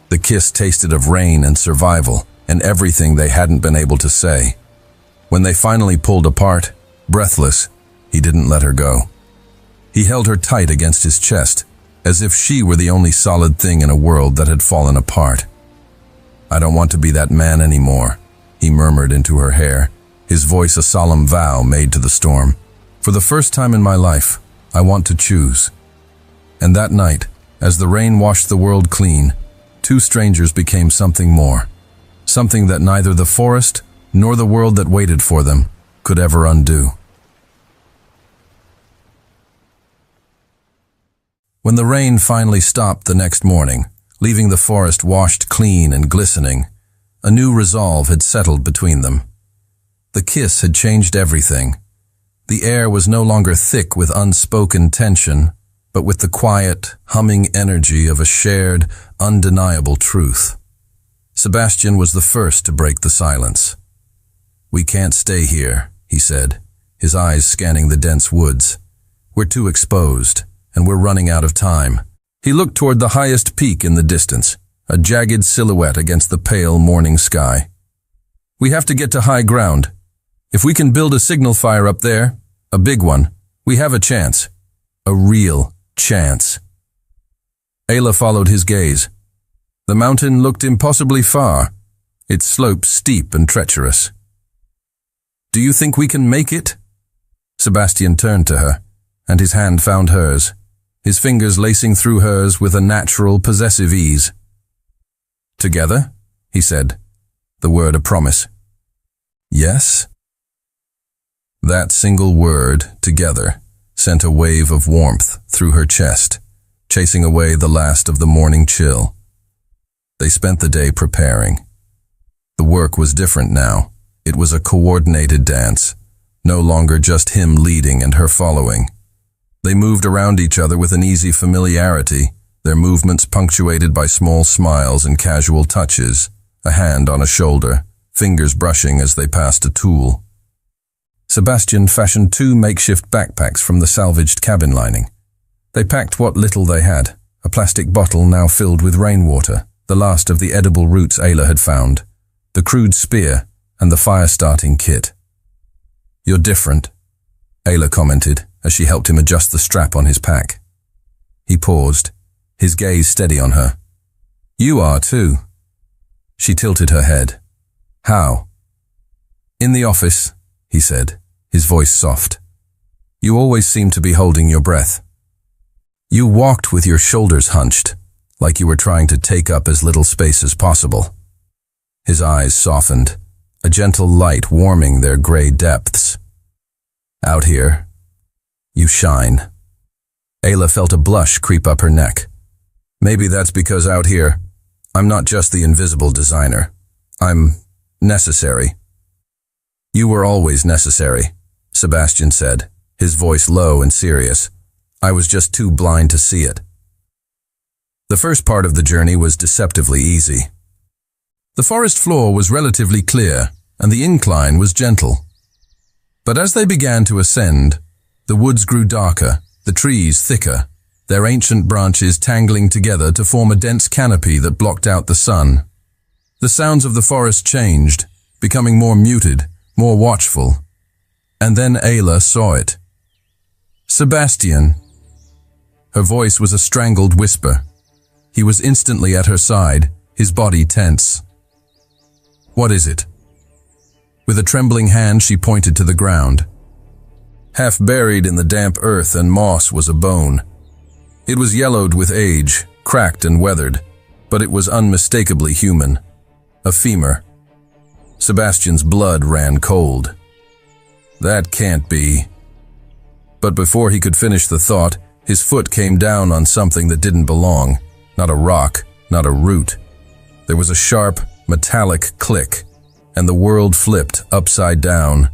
The kiss tasted of rain and survival, and everything they hadn't been able to say. When they finally pulled apart, breathless, he didn't let her go. He held her tight against his chest, as if she were the only solid thing in a world that had fallen apart. I don't want to be that man anymore, he murmured into her hair, his voice a solemn vow made to the storm. For the first time in my life, I want to choose. And that night, as the rain washed the world clean, two strangers became something more. Something that neither the forest nor the world that waited for them could ever undo. When the rain finally stopped the next morning, leaving the forest washed clean and glistening, a new resolve had settled between them. The kiss had changed everything. The air was no longer thick with unspoken tension, but with the quiet, humming energy of a shared, undeniable truth. Sebastian was the first to break the silence. We can't stay here, he said, his eyes scanning the dense woods. We're too exposed, and we're running out of time. He looked toward the highest peak in the distance, a jagged silhouette against the pale morning sky. We have to get to high ground. If we can build a signal fire up there, a big one, we have a chance. A real chance. Ayla followed his gaze. The mountain looked impossibly far, its slope steep and treacherous. Do you think we can make it? Sebastian turned to her, and his hand found hers, his fingers lacing through hers with a natural, possessive ease. Together, he said, the word a promise. Yes? That single word, together, sent a wave of warmth through her chest, chasing away the last of the morning chill. They spent the day preparing. The work was different now. It was a coordinated dance, no longer just him leading and her following. They moved around each other with an easy familiarity, their movements punctuated by small smiles and casual touches, a hand on a shoulder, fingers brushing as they passed a tool. Sebastian fashioned 2 makeshift backpacks from the salvaged cabin lining. They packed what little they had, a plastic bottle now filled with rainwater, the last of the edible roots Ayla had found, the crude spear, and the fire-starting kit. "You're different," Ayla commented as she helped him adjust the strap on his pack. He paused, his gaze steady on her. "You are too." She tilted her head. "How?" "In the office," he said, his voice soft. "You always seem to be holding your breath. You walked with your shoulders hunched, like you were trying to take up as little space as possible." His eyes softened, a gentle light warming their gray depths. "Out here, you shine." Ayla felt a blush creep up her neck. "Maybe that's because out here, I'm not just the invisible designer. I'm necessary." "You were always necessary," Sebastian said, his voice low and serious. "I was just too blind to see it." The first part of the journey was deceptively easy. The forest floor was relatively clear, and the incline was gentle. But as they began to ascend, the woods grew darker, the trees thicker, their ancient branches tangling together to form a dense canopy that blocked out the sun. The sounds of the forest changed, becoming more muted, more watchful. And then Ayla saw it. "Sebastian." Her voice was a strangled whisper. He was instantly at her side, his body tense. "What is it?" With a trembling hand, she pointed to the ground. Half buried in the damp earth and moss was a bone. It was yellowed with age, cracked and weathered, but it was unmistakably human. A femur. Sebastian's blood ran cold. "That can't be." But before he could finish the thought, his foot came down on something that didn't belong. Not a rock, not a root. There was a sharp, metallic click, and the world flipped upside down.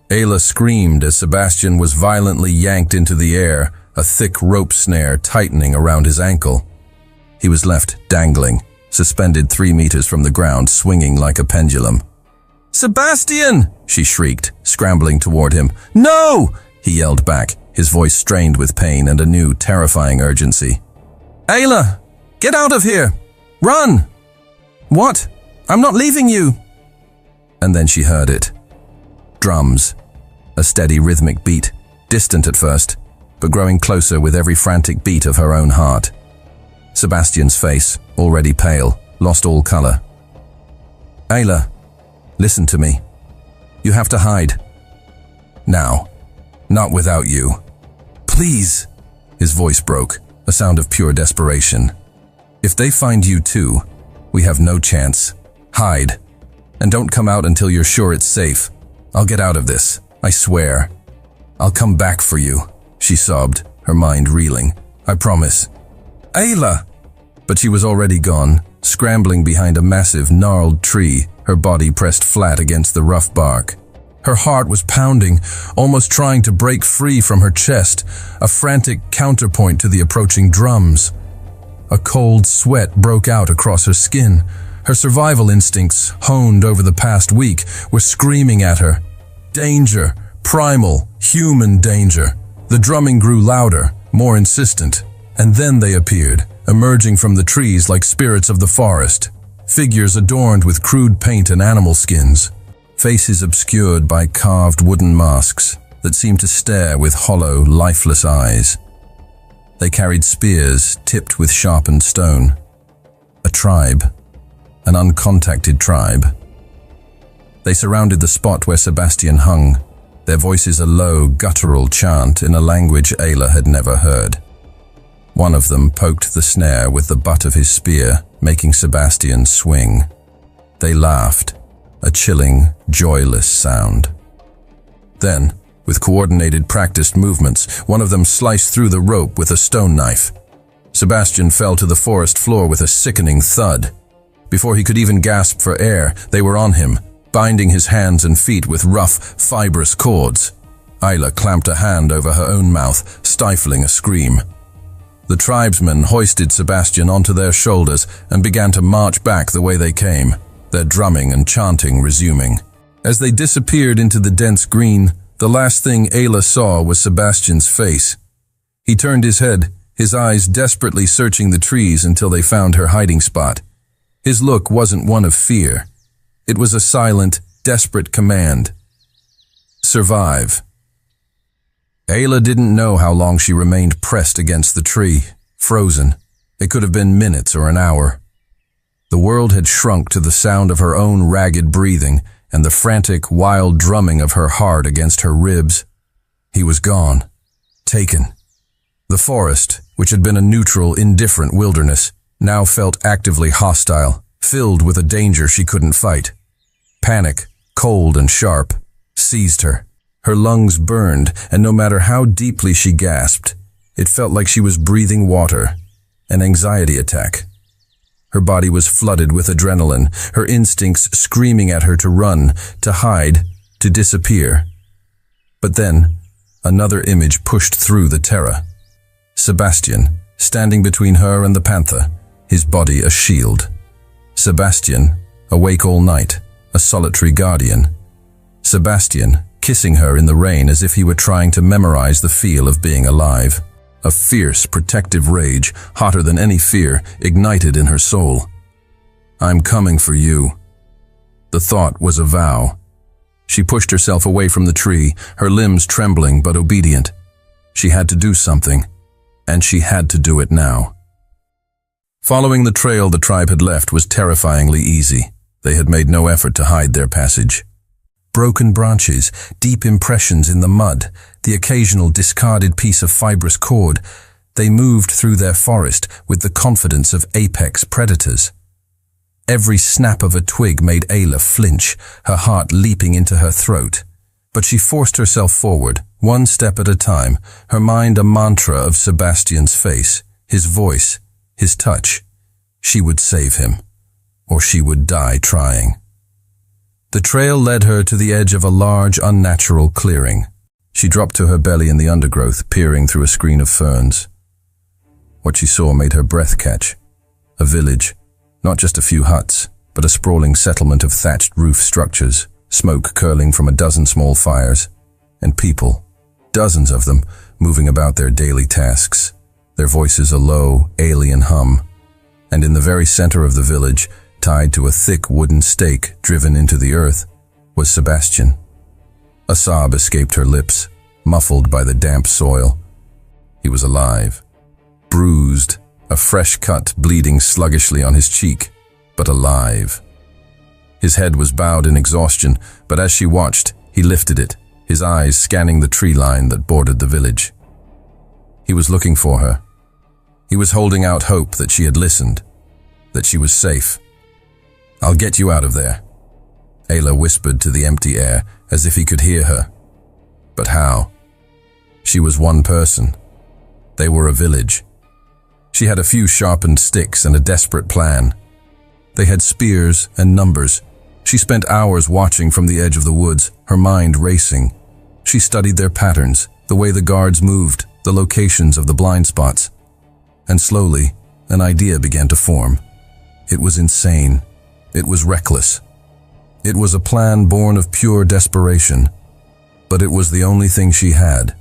Ayla screamed as Sebastian was violently yanked into the air, a thick rope snare tightening around his ankle. He was left dangling, suspended 3 meters from the ground, swinging like a pendulum. "Sebastian!" she shrieked, scrambling toward him. "No!" he yelled back, his voice strained with pain and a new, terrifying urgency. "Ayla! Get out of here! Run!" "What? I'm not leaving you!" And then she heard it. Drums. A steady rhythmic beat, distant at first, but growing closer with every frantic beat of her own heart. Sebastian's face, already pale, lost all color. "Ayla, listen to me. You have to hide. Now. Not without you. Please." His voice broke, a sound of pure desperation. "If they find you too, we have no chance. Hide. And don't come out until you're sure it's safe. I'll get out of this, I swear. I'll come back for you," she sobbed, her mind reeling. "I promise." "Ayla!" But she was already gone, scrambling behind a massive, gnarled tree, her body pressed flat against the rough bark. Her heart was pounding, almost trying to break free from her chest, a frantic counterpoint to the approaching drums. A cold sweat broke out across her skin. Her survival instincts, honed over the past week, were screaming at her. Danger, primal, human danger. The drumming grew louder, more insistent, and then they appeared, emerging from the trees like spirits of the forest. Figures adorned with crude paint and animal skins. Faces obscured by carved wooden masks that seemed to stare with hollow, lifeless eyes. They carried spears tipped with sharpened stone. A tribe. An uncontacted tribe. They surrounded the spot where Sebastian hung, their voices a low, guttural chant in a language Ayla had never heard. One of them poked the snare with the butt of his spear, making Sebastian swing. They laughed, a chilling, joyless sound. Then, with coordinated, practiced movements, one of them sliced through the rope with a stone knife. Sebastian fell to the forest floor with a sickening thud. Before he could even gasp for air, they were on him, binding his hands and feet with rough, fibrous cords. Ayla clamped a hand over her own mouth, stifling a scream. The tribesmen hoisted Sebastian onto their shoulders and began to march back the way they came, their drumming and chanting resuming. As they disappeared into the dense green, the last thing Ayla saw was Sebastian's face. He turned his head, his eyes desperately searching the trees until they found her hiding spot. His look wasn't one of fear. It was a silent, desperate command. Survive. Ayla didn't know how long she remained pressed against the tree, frozen. It could have been minutes or an hour. The world had shrunk to the sound of her own ragged breathing and the frantic, wild drumming of her heart against her ribs. He was gone. Taken. The forest, which had been a neutral, indifferent wilderness, now felt actively hostile, filled with a danger she couldn't fight. Panic, cold and sharp, seized her. Her lungs burned, and no matter how deeply she gasped, it felt like she was breathing water. An anxiety attack. Her body was flooded with adrenaline, her instincts screaming at her to run, to hide, to disappear. But then, another image pushed through the terror. Sebastian, standing between her and the panther, his body a shield. Sebastian, awake all night, a solitary guardian. Sebastian, kissing her in the rain as if he were trying to memorize the feel of being alive. A fierce, protective rage, hotter than any fear, ignited in her soul. I'm coming for you. The thought was a vow. She pushed herself away from the tree, her limbs trembling but obedient. She had to do something, and she had to do it now. Following the trail the tribe had left was terrifyingly easy. They had made no effort to hide their passage. Broken branches, deep impressions in the mud, the occasional discarded piece of fibrous cord, they moved through their forest with the confidence of apex predators. Every snap of a twig made Ayla flinch, her heart leaping into her throat. But she forced herself forward, one step at a time, her mind a mantra of Sebastian's face, his voice, his touch. She would save him, or she would die trying. The trail led her to the edge of a large, unnatural clearing. She dropped to her belly in the undergrowth, peering through a screen of ferns. What she saw made her breath catch. A village, not just a few huts, but a sprawling settlement of thatched roof structures, smoke curling from a dozen small fires, and people, dozens of them, moving about their daily tasks, their voices a low, alien hum. And in the very center of the village, tied to a thick wooden stake driven into the earth, was Sebastian. A sob escaped her lips, muffled by the damp soil. He was alive, bruised, a fresh cut bleeding sluggishly on his cheek, but alive. His head was bowed in exhaustion, but as she watched, he lifted it, his eyes scanning the tree line that bordered the village. He was looking for her. He was holding out hope that she had listened, that she was safe. I'll get you out of there, Ayla whispered to the empty air, as if he could hear her. But how? She was one person. They were a village. She had a few sharpened sticks and a desperate plan. They had spears and numbers. She spent hours watching from the edge of the woods, her mind racing. She studied their patterns, the way the guards moved, the locations of the blind spots. And slowly, an idea began to form. It was insane. It was reckless. It was a plan born of pure desperation, but it was the only thing she had.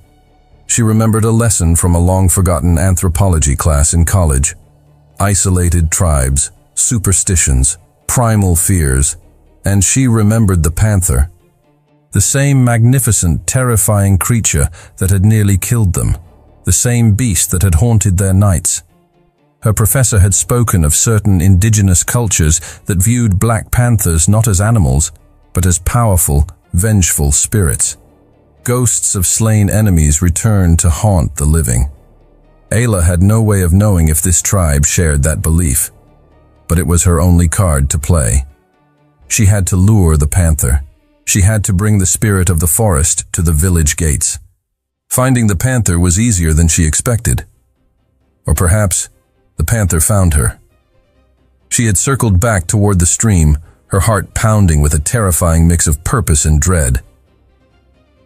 She remembered a lesson from a long-forgotten anthropology class in college. Isolated tribes, superstitions, primal fears, and she remembered the panther. The same magnificent, terrifying creature that had nearly killed them. The same beast that had haunted their nights. Her professor had spoken of certain indigenous cultures that viewed black panthers not as animals, but as powerful, vengeful spirits. Ghosts of slain enemies returned to haunt the living. Ayla had no way of knowing if this tribe shared that belief, but it was her only card to play. She had to lure the panther. She had to bring the spirit of the forest to the village gates. Finding the panther was easier than she expected. Or perhaps the panther found her. She had circled back toward the stream, her heart pounding with a terrifying mix of purpose and dread.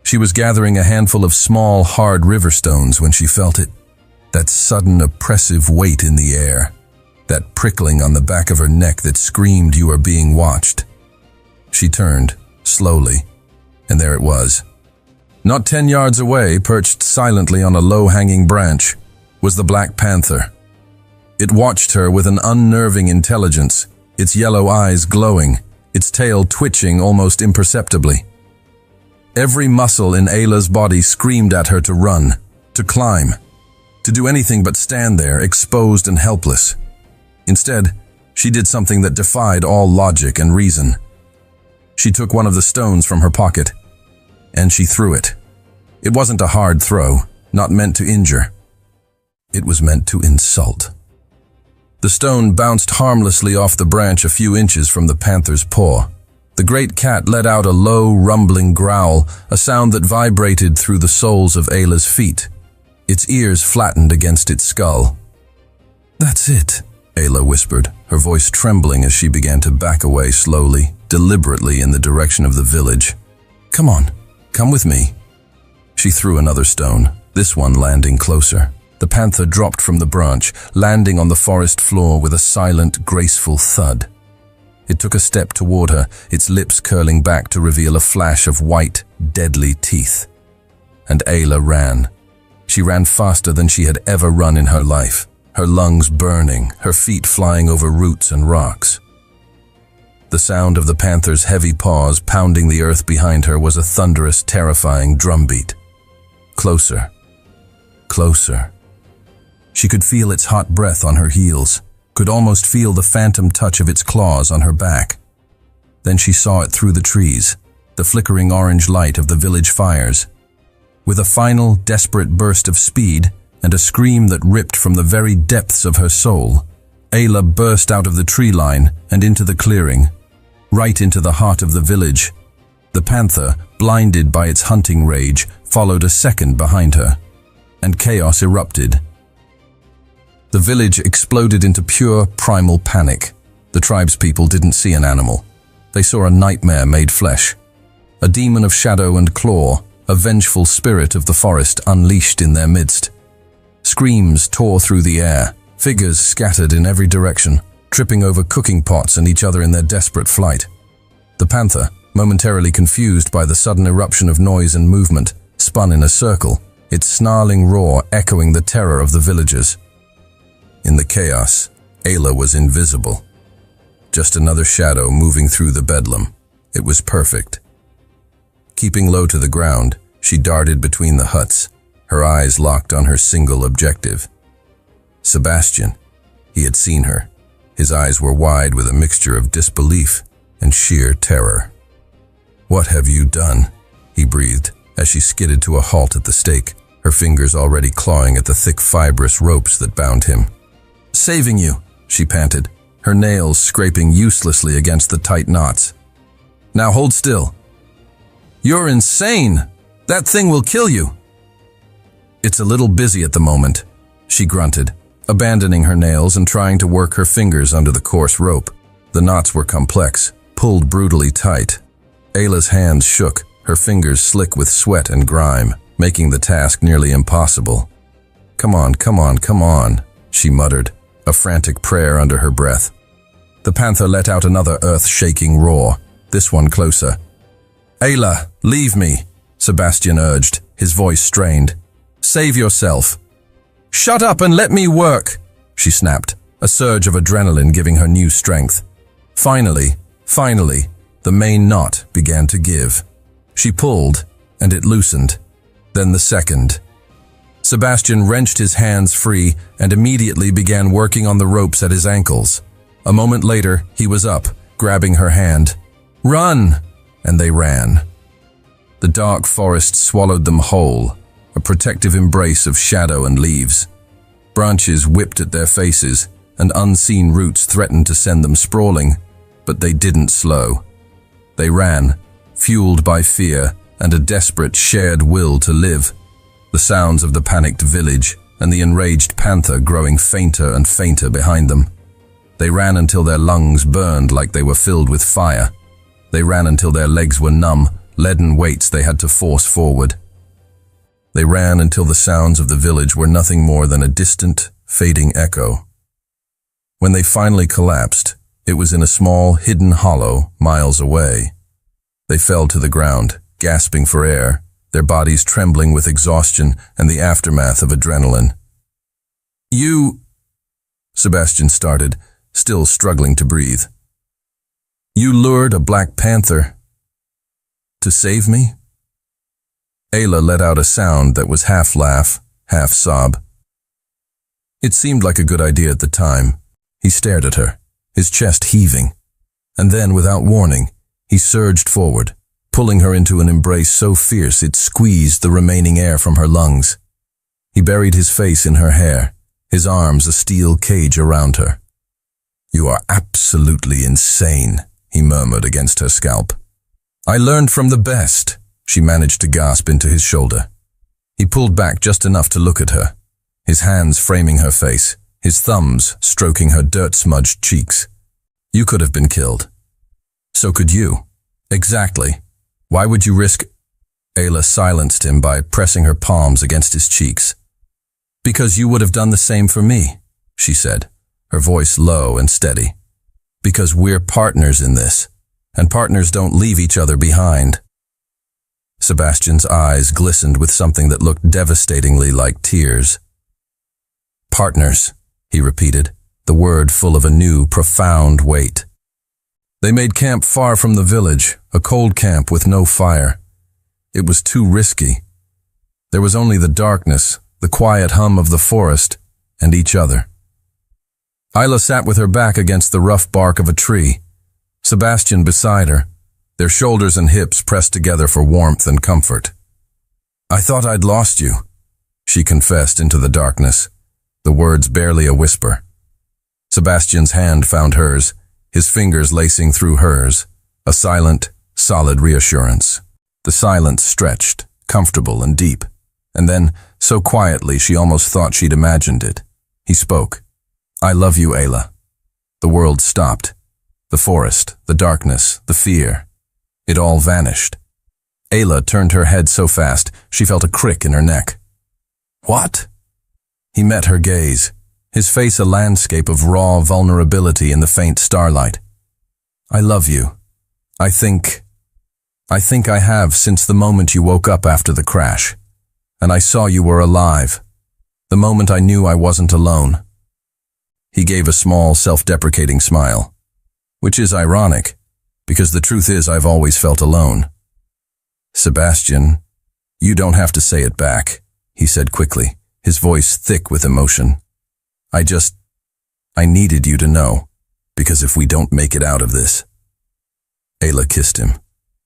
She was gathering a handful of small, hard river stones when she felt it. That sudden, oppressive weight in the air. That prickling on the back of her neck that screamed you are being watched. She turned, slowly, and there it was. Not 10 yards away, perched silently on a low-hanging branch, was the black panther. It watched her with an unnerving intelligence, its yellow eyes glowing, its tail twitching almost imperceptibly. Every muscle in Ayla's body screamed at her to run, to climb, to do anything but stand there, exposed and helpless. Instead, she did something that defied all logic and reason. She took one of the stones from her pocket, and she threw it. It wasn't a hard throw, not meant to injure. It was meant to insult. The stone bounced harmlessly off the branch a few inches from the panther's paw. The great cat let out a low, rumbling growl, a sound that vibrated through the soles of Ayla's feet. Its ears flattened against its skull. "That's it," Ayla whispered, her voice trembling as she began to back away slowly, deliberately in the direction of the village. "Come on, come with me." She threw another stone, this one landing closer. The panther dropped from the branch, landing on the forest floor with a silent, graceful thud. It took a step toward her, its lips curling back to reveal a flash of white, deadly teeth. And Ayla ran. She ran faster than she had ever run in her life, her lungs burning, her feet flying over roots and rocks. The sound of the panther's heavy paws pounding the earth behind her was a thunderous, terrifying drumbeat. Closer. Closer. She could feel its hot breath on her heels, could almost feel the phantom touch of its claws on her back. Then she saw it through the trees, the flickering orange light of the village fires. With a final, desperate burst of speed and a scream that ripped from the very depths of her soul, Ayla burst out of the tree line and into the clearing, right into the heart of the village. The panther, blinded by its hunting rage, followed a second behind her, and chaos erupted. The village exploded into pure, primal panic. The tribespeople didn't see an animal. They saw a nightmare made flesh. A demon of shadow and claw, a vengeful spirit of the forest unleashed in their midst. Screams tore through the air, figures scattered in every direction, tripping over cooking pots and each other in their desperate flight. The panther, momentarily confused by the sudden eruption of noise and movement, spun in a circle, its snarling roar echoing the terror of the villagers. In the chaos, Ayla was invisible. Just another shadow moving through the bedlam. It was perfect. Keeping low to the ground, she darted between the huts, her eyes locked on her single objective. Sebastian. He had seen her. His eyes were wide with a mixture of disbelief and sheer terror. "What have you done?" he breathed as she skidded to a halt at the stake, her fingers already clawing at the thick fibrous ropes that bound him. "Saving you," she panted, her nails scraping uselessly against the tight knots. "Now hold still." "You're insane! That thing will kill you!" "It's a little busy at the moment," she grunted, abandoning her nails and trying to work her fingers under the coarse rope. The knots were complex, pulled brutally tight. Ayla's hands shook, her fingers slick with sweat and grime, making the task nearly impossible. "Come on, come on, come on," she muttered, a frantic prayer under her breath. The panther let out another earth-shaking roar, this one closer. "Ayla, leave me," Sebastian urged, his voice strained. "Save yourself." "Shut up and let me work," she snapped, a surge of adrenaline giving her new strength. Finally, the main knot began to give. She pulled, and it loosened. Then the second. Sebastian wrenched his hands free and immediately began working on the ropes at his ankles. A moment later, he was up, grabbing her hand. "Run!" And they ran. The dark forest swallowed them whole, a protective embrace of shadow and leaves. Branches whipped at their faces, and unseen roots threatened to send them sprawling, but they didn't slow. They ran, fueled by fear and a desperate shared will to live. The sounds of the panicked village and the enraged panther growing fainter and fainter behind them. They ran until their lungs burned like they were filled with fire. They ran until their legs were numb, leaden weights they had to force forward. They ran until the sounds of the village were nothing more than a distant, fading echo. When they finally collapsed, it was in a small, hidden hollow miles away. They fell to the ground, gasping for air, their bodies trembling with exhaustion and the aftermath of adrenaline. "You," Sebastian started, still struggling to breathe. "You lured a black panther to save me?" Ayla let out a sound that was half laugh, half sob. It seemed like a good idea at the time. He stared at her, his chest heaving. And then, without warning, he surged forward, pulling her into an embrace so fierce it squeezed the remaining air from her lungs. He buried his face in her hair, his arms a steel cage around her. "You are absolutely insane," he murmured against her scalp. "I learned from the best," she managed to gasp into his shoulder. He pulled back just enough to look at her, his hands framing her face, his thumbs stroking her dirt-smudged cheeks. "You could have been killed. So could you. Exactly. Why would you risk—" Ayla silenced him by pressing her palms against his cheeks. "Because you would have done the same for me," she said, her voice low and steady. "Because we're partners in this, and partners don't leave each other behind." Sebastian's eyes glistened with something that looked devastatingly like tears. "Partners," he repeated, the word full of a new, profound weight. They made camp far from the village, a cold camp with no fire. It was too risky. There was only the darkness, the quiet hum of the forest, and each other. Ayla sat with her back against the rough bark of a tree, Sebastian beside her, their shoulders and hips pressed together for warmth and comfort. "I thought I'd lost you," she confessed into the darkness, the words barely a whisper. Sebastian's hand found hers, his fingers lacing through hers, a silent, solid reassurance. The silence stretched, comfortable and deep, and then, so quietly she almost thought she'd imagined it. He spoke. "I love you, Ayla." The world stopped. The forest, the darkness, the fear. It all vanished. Ayla turned her head so fast she felt a crick in her neck. "What?" He met her gaze, his face a landscape of raw vulnerability in the faint starlight. "I love you. I think I have since the moment you woke up after the crash, and I saw you were alive, the moment I knew I wasn't alone." He gave a small, self-deprecating smile, which is ironic, because the truth is I've always felt alone. "Sebastian, you don't have to say it back," he said quickly, his voice thick with emotion. I needed you to know, because if we don't make it out of this." Ayla kissed him.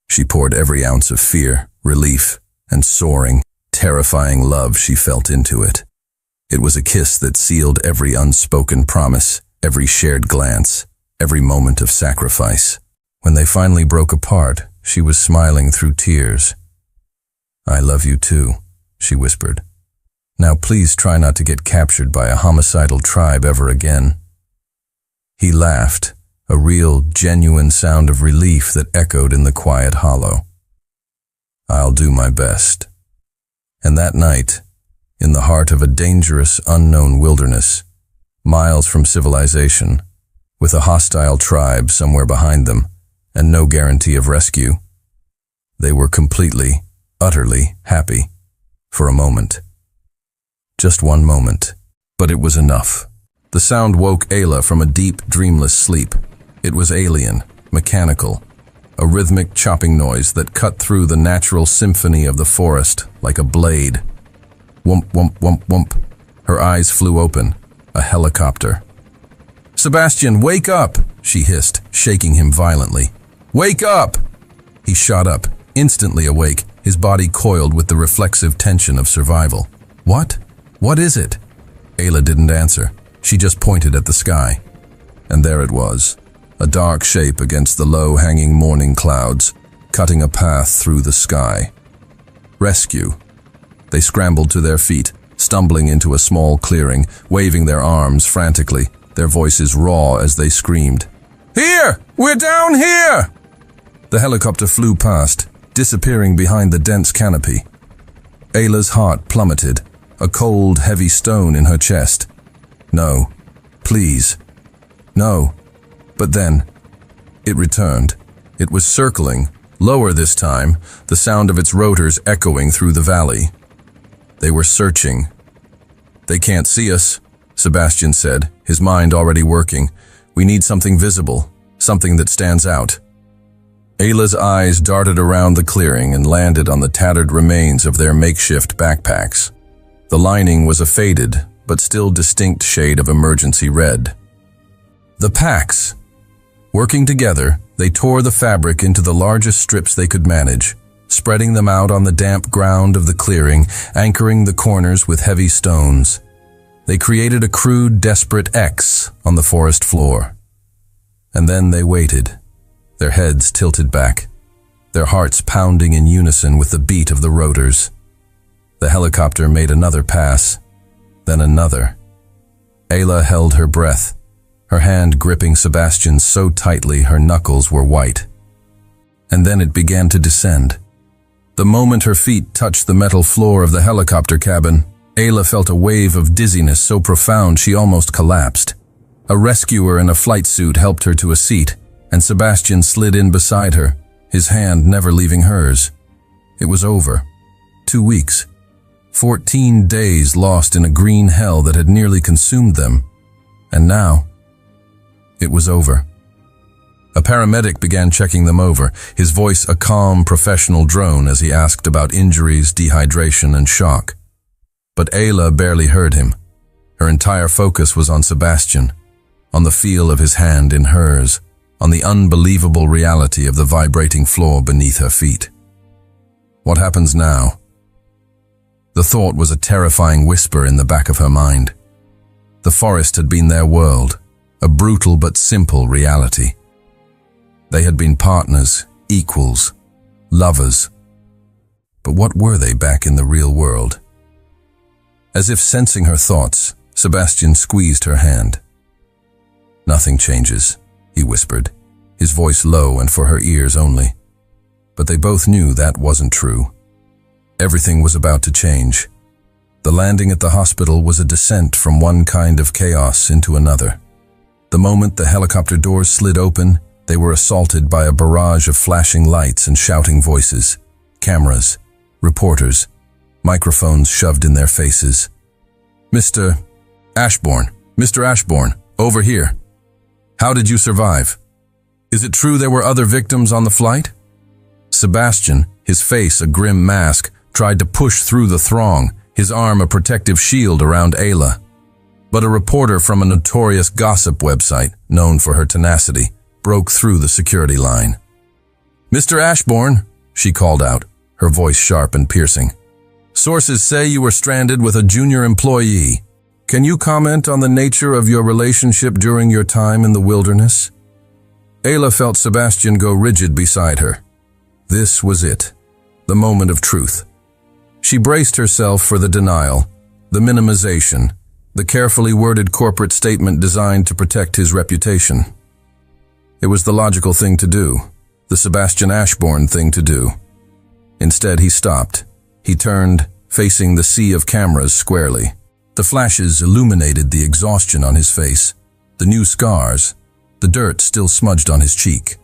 She poured every ounce of fear, relief, and soaring, terrifying love she felt into it. It was a kiss that sealed every unspoken promise, every shared glance, every moment of sacrifice. When they finally broke apart, she was smiling through tears. "I love you too," she whispered. "Now please try not to get captured by a homicidal tribe ever again." He laughed, a real, genuine sound of relief that echoed in the quiet hollow. "I'll do my best." And that night, in the heart of a dangerous, unknown wilderness, miles from civilization, with a hostile tribe somewhere behind them, and no guarantee of rescue, they were completely, utterly happy, for a moment. Just one moment, but it was enough. The sound woke Ayla from a deep, dreamless sleep. It was alien, mechanical, a rhythmic chopping noise that cut through the natural symphony of the forest like a blade. Whump, whump, whump, whump. Her eyes flew open. A helicopter. "Sebastian, wake up!" she hissed, shaking him violently. "Wake up!" He shot up, instantly awake, his body coiled with the reflexive tension of survival. "What? What is it?" Ayla didn't answer. She just pointed at the sky. And there it was, a dark shape against the low-hanging morning clouds, cutting a path through the sky. Rescue. They scrambled to their feet, stumbling into a small clearing, waving their arms frantically, their voices raw as they screamed. "Here! We're down here!" The helicopter flew past, disappearing behind the dense canopy. Ayla's heart plummeted, a cold, heavy stone in her chest. No. Please. No. But then, it returned. It was circling, lower this time, the sound of its rotors echoing through the valley. They were searching. "They can't see us," Sebastian said, his mind already working. "We need something visible, something that stands out." Ayla's eyes darted around the clearing and landed on the tattered remains of their makeshift backpacks. The lining was a faded, but still distinct shade of emergency red. The packs. Working together, they tore the fabric into the largest strips they could manage, spreading them out on the damp ground of the clearing, anchoring the corners with heavy stones. They created a crude, desperate X on the forest floor. And then they waited, their heads tilted back, their hearts pounding in unison with the beat of the rotors. The helicopter made another pass, then another. Ayla held her breath, her hand gripping Sebastian's so tightly her knuckles were white. And then it began to descend. The moment her feet touched the metal floor of the helicopter cabin, Ayla felt a wave of dizziness so profound she almost collapsed. A rescuer in a flight suit helped her to a seat, and Sebastian slid in beside her, his hand never leaving hers. It was over. 2 weeks. 14 days lost in a green hell that had nearly consumed them. And now, it was over. A paramedic began checking them over, his voice a calm, professional drone as he asked about injuries, dehydration, and shock. But Ayla barely heard him. Her entire focus was on Sebastian, on the feel of his hand in hers, on the unbelievable reality of the vibrating floor beneath her feet. What happens now? The thought was a terrifying whisper in the back of her mind. The forest had been their world, a brutal but simple reality. They had been partners, equals, lovers. But what were they back in the real world? As if sensing her thoughts, Sebastian squeezed her hand. "Nothing changes," he whispered, his voice low and for her ears only. But they both knew that wasn't true. Everything was about to change. The landing at the hospital was a descent from one kind of chaos into another. The moment the helicopter doors slid open, they were assaulted by a barrage of flashing lights and shouting voices, cameras, reporters, microphones shoved in their faces. Mr. Ashbourne, over here. How did you survive? Is it true there were other victims on the flight?" Sebastian, his face a grim mask, tried to push through the throng, his arm a protective shield around Ayla. But a reporter from a notorious gossip website, known for her tenacity, broke through the security line. "Mr. Ashbourne," she called out, her voice sharp and piercing. "Sources say you were stranded with a junior employee. Can you comment on the nature of your relationship during your time in the wilderness?" Ayla felt Sebastian go rigid beside her. This was it, the moment of truth. She braced herself for the denial, the minimization, the carefully worded corporate statement designed to protect his reputation. It was the logical thing to do, the Sebastian Ashbourne thing to do. Instead, he stopped. He turned, facing the sea of cameras squarely. The flashes illuminated the exhaustion on his face, the new scars, the dirt still smudged on his cheek.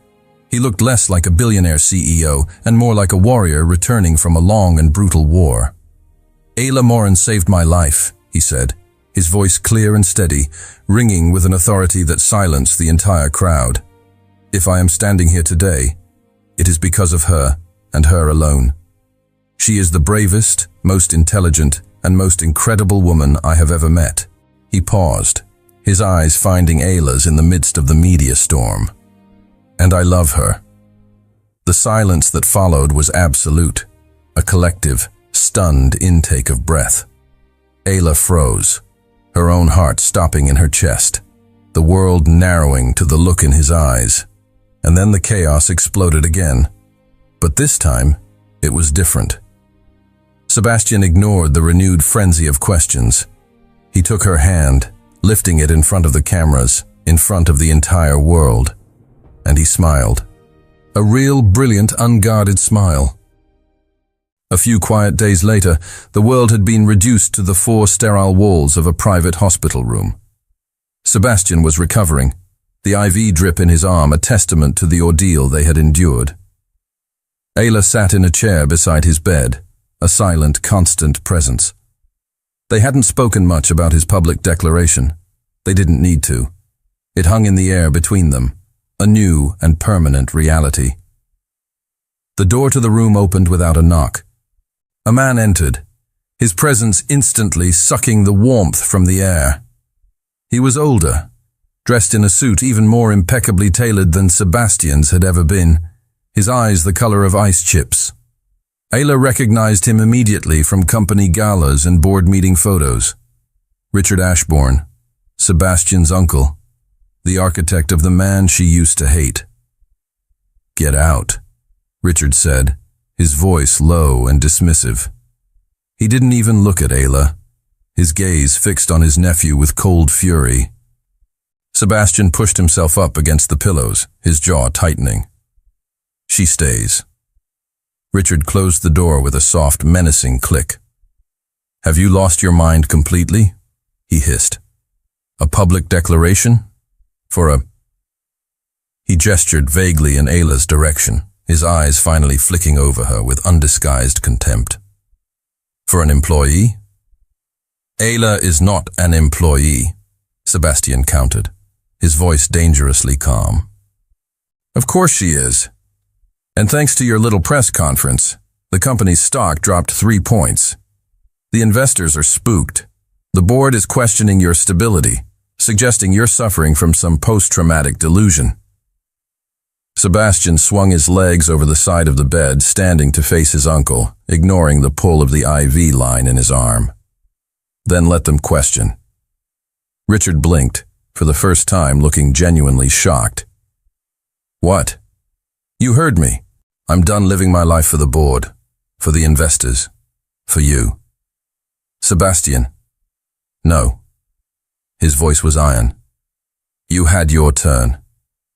He looked less like a billionaire CEO and more like a warrior returning from a long and brutal war. "Ayla Morin saved my life," he said, his voice clear and steady, ringing with an authority that silenced the entire crowd. "If I am standing here today, it is because of her, and her alone. She is the bravest, most intelligent, and most incredible woman I have ever met." He paused, his eyes finding Ayla's in the midst of the media storm. "And I love her." The silence that followed was absolute, a collective, stunned intake of breath. Ayla froze, her own heart stopping in her chest, the world narrowing to the look in his eyes. And then the chaos exploded again. But this time, it was different. Sebastian ignored the renewed frenzy of questions. He took her hand, lifting it in front of the cameras, in front of the entire world. And he smiled. A real, brilliant, unguarded smile. A few quiet days later, the world had been reduced to the 4 sterile walls of a private hospital room. Sebastian was recovering, the IV drip in his arm a testament to the ordeal they had endured. Ayla sat in a chair beside his bed, a silent, constant presence. They hadn't spoken much about his public declaration. They didn't need to. It hung in the air between them, a new and permanent reality. The door to the room opened without a knock. A man entered, his presence instantly sucking the warmth from the air. He was older, dressed in a suit even more impeccably tailored than Sebastian's had ever been, his eyes the color of ice chips. Ayla recognized him immediately from company galas and board meeting photos. Richard Ashbourne, Sebastian's uncle, the architect of the man she used to hate. "Get out," Richard said, his voice low and dismissive. He didn't even look at Ayla, his gaze fixed on his nephew with cold fury. Sebastian pushed himself up against the pillows, his jaw tightening. "She stays." Richard closed the door with a soft, menacing click. "Have you lost your mind completely?" he hissed. "A public declaration? He gestured vaguely in Ayla's direction, his eyes finally flicking over her with undisguised contempt. "For an employee?" "Ayla is not an employee," Sebastian countered, his voice dangerously calm. "Of course she is. And thanks to your little press conference, the company's stock dropped 3 points. The investors are spooked. The board is questioning your stability, suggesting you're suffering from some post-traumatic delusion." Sebastian swung his legs over the side of the bed, standing to face his uncle, ignoring the pull of the IV line in his arm. "Then let them question." Richard blinked, for the first time looking genuinely shocked. "What?" "You heard me. I'm done living my life for the board, for the investors, for you." "Sebastian." "No." His voice was iron. "You had your turn.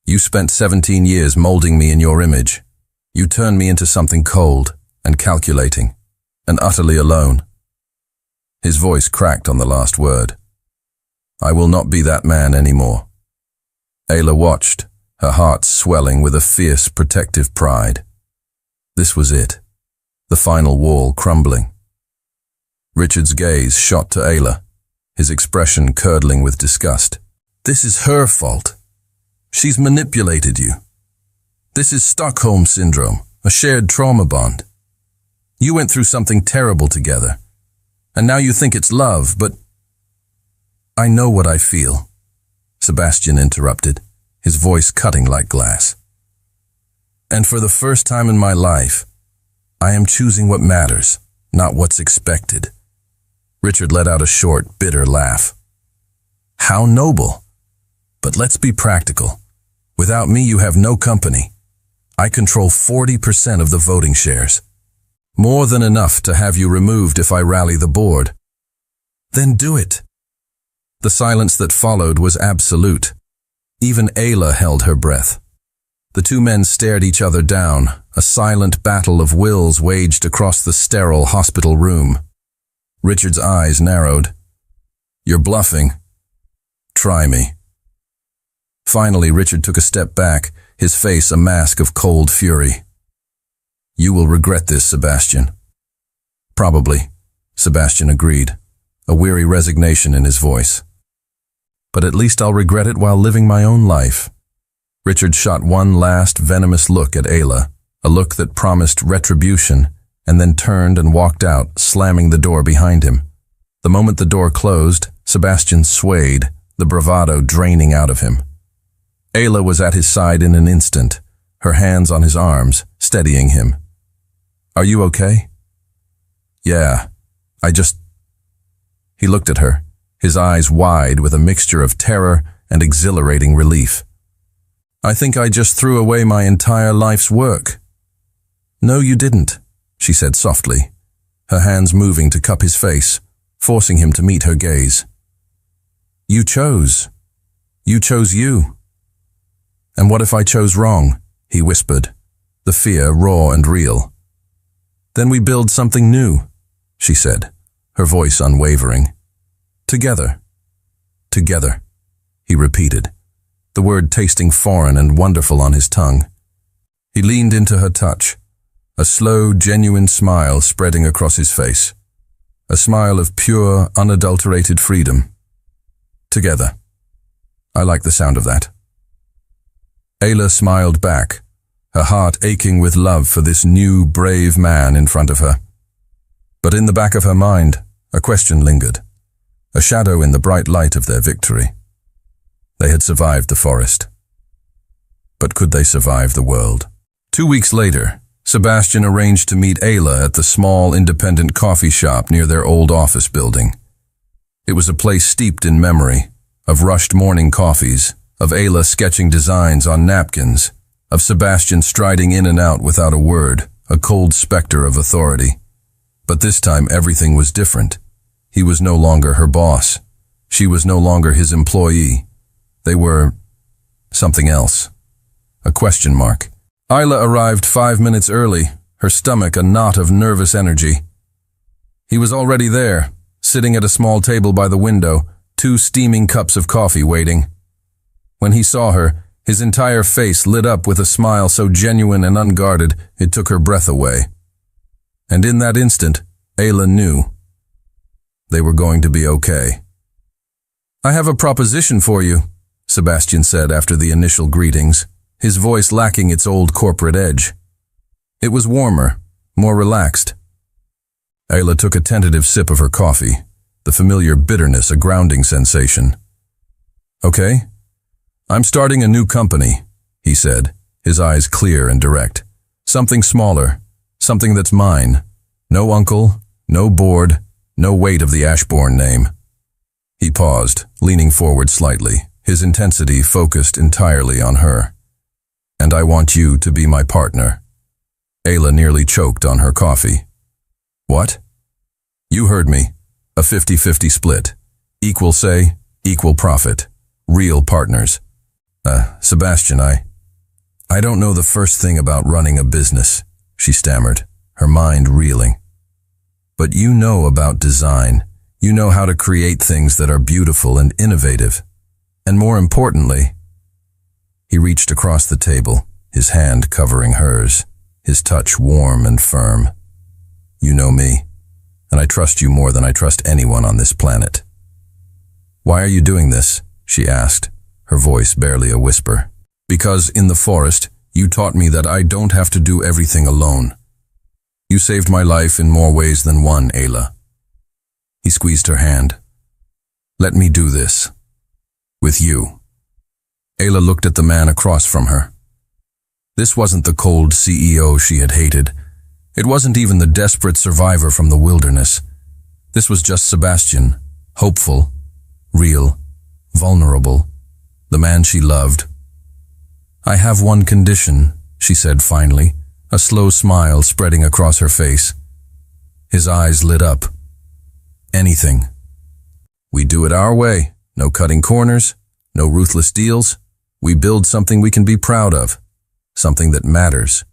You spent 17 years molding me in your image. You turned me into something cold and calculating and utterly alone." His voice cracked on the last word. "I will not be that man anymore." Ayla watched, her heart swelling with a fierce, protective pride. This was it, the final wall crumbling. Richard's gaze shot to Ayla, his expression curdling with disgust. "This is her fault. She's manipulated you. This is Stockholm Syndrome, a shared trauma bond. You went through something terrible together, and now you think it's love, but—" "I know what I feel," Sebastian interrupted, his voice cutting like glass. "And for the first time in my life, I am choosing what matters, not what's expected." Richard let out a short, bitter laugh. "How noble! But let's be practical. Without me, you have no company. I control 40% of the voting shares. More than enough to have you removed if I rally the board." "Then do it." The silence that followed was absolute. Even Ayla held her breath. The two men stared each other down, a silent battle of wills waged across the sterile hospital room. Richard's eyes narrowed. "You're bluffing. Try me." Finally, Richard took a step back, his face a mask of cold fury. "You will regret this, Sebastian." "Probably," Sebastian agreed, a weary resignation in his voice. "But at least I'll regret it while living my own life." Richard shot one last venomous look at Ayla, a look that promised retribution, and then turned and walked out, slamming the door behind him. The moment the door closed, Sebastian swayed, the bravado draining out of him. Ayla was at his side in an instant, her hands on his arms, steadying him. "Are you okay?" "Yeah, He looked at her, his eyes wide with a mixture of terror and exhilarating relief. "I think I just threw away my entire life's work." "No, you didn't," she said softly, her hands moving to cup his face, forcing him to meet her gaze. "You chose. You chose you." "And what if I chose wrong?" he whispered, the fear raw and real. "Then we build something new," she said, her voice unwavering. "Together." "Together," he repeated, the word tasting foreign and wonderful on his tongue. He leaned into her touch, a slow, genuine smile spreading across his face, a smile of pure, unadulterated freedom. "Together. I like the sound of that." Ayla smiled back, her heart aching with love for this new, brave man in front of her. But in the back of her mind, a question lingered, a shadow in the bright light of their victory. They had survived the forest. But could they survive the world? 2 weeks later, Sebastian arranged to meet Ayla at the small independent coffee shop near their old office building. It was a place steeped in memory, of rushed morning coffees, of Ayla sketching designs on napkins, of Sebastian striding in and out without a word, a cold specter of authority. But this time everything was different. He was no longer her boss. She was no longer his employee. They were something else. A question mark. Ayla arrived 5 minutes early, her stomach a knot of nervous energy. He was already there, sitting at a small table by the window, 2 steaming cups of coffee waiting. When he saw her, his entire face lit up with a smile so genuine and unguarded it took her breath away. And in that instant, Ayla knew. They were going to be okay. "I have a proposition for you," Sebastian said after the initial greetings, his voice lacking its old corporate edge. It was warmer, more relaxed. Ayla took a tentative sip of her coffee, the familiar bitterness a grounding sensation. "Okay. I'm starting a new company," he said, his eyes clear and direct. "Something smaller, something that's mine. No uncle, no board, no weight of the Ashbourne name." He paused, leaning forward slightly, his intensity focused entirely on her. "And I want you to be my partner." Ayla nearly choked on her coffee. "What?" "You heard me. A 50-50 split. Equal say, equal profit. Real partners." Sebastian, I don't know the first thing about running a business," she stammered, her mind reeling. "But you know about design. You know how to create things that are beautiful and innovative. And more importantly," he reached across the table, his hand covering hers, his touch warm and firm. "You know me, and I trust you more than I trust anyone on this planet." "Why are you doing this?" she asked, her voice barely a whisper. "Because in the forest, you taught me that I don't have to do everything alone. You saved my life in more ways than one, Ayla." He squeezed her hand. "Let me do this. With you." Ayla looked at the man across from her. This wasn't the cold CEO she had hated. It wasn't even the desperate survivor from the wilderness. This was just Sebastian, hopeful, real, vulnerable, the man she loved. "I have one condition," she said finally, a slow smile spreading across her face. His eyes lit up. "Anything. We do it our way. No cutting corners, no ruthless deals. We build something we can be proud of, something that matters."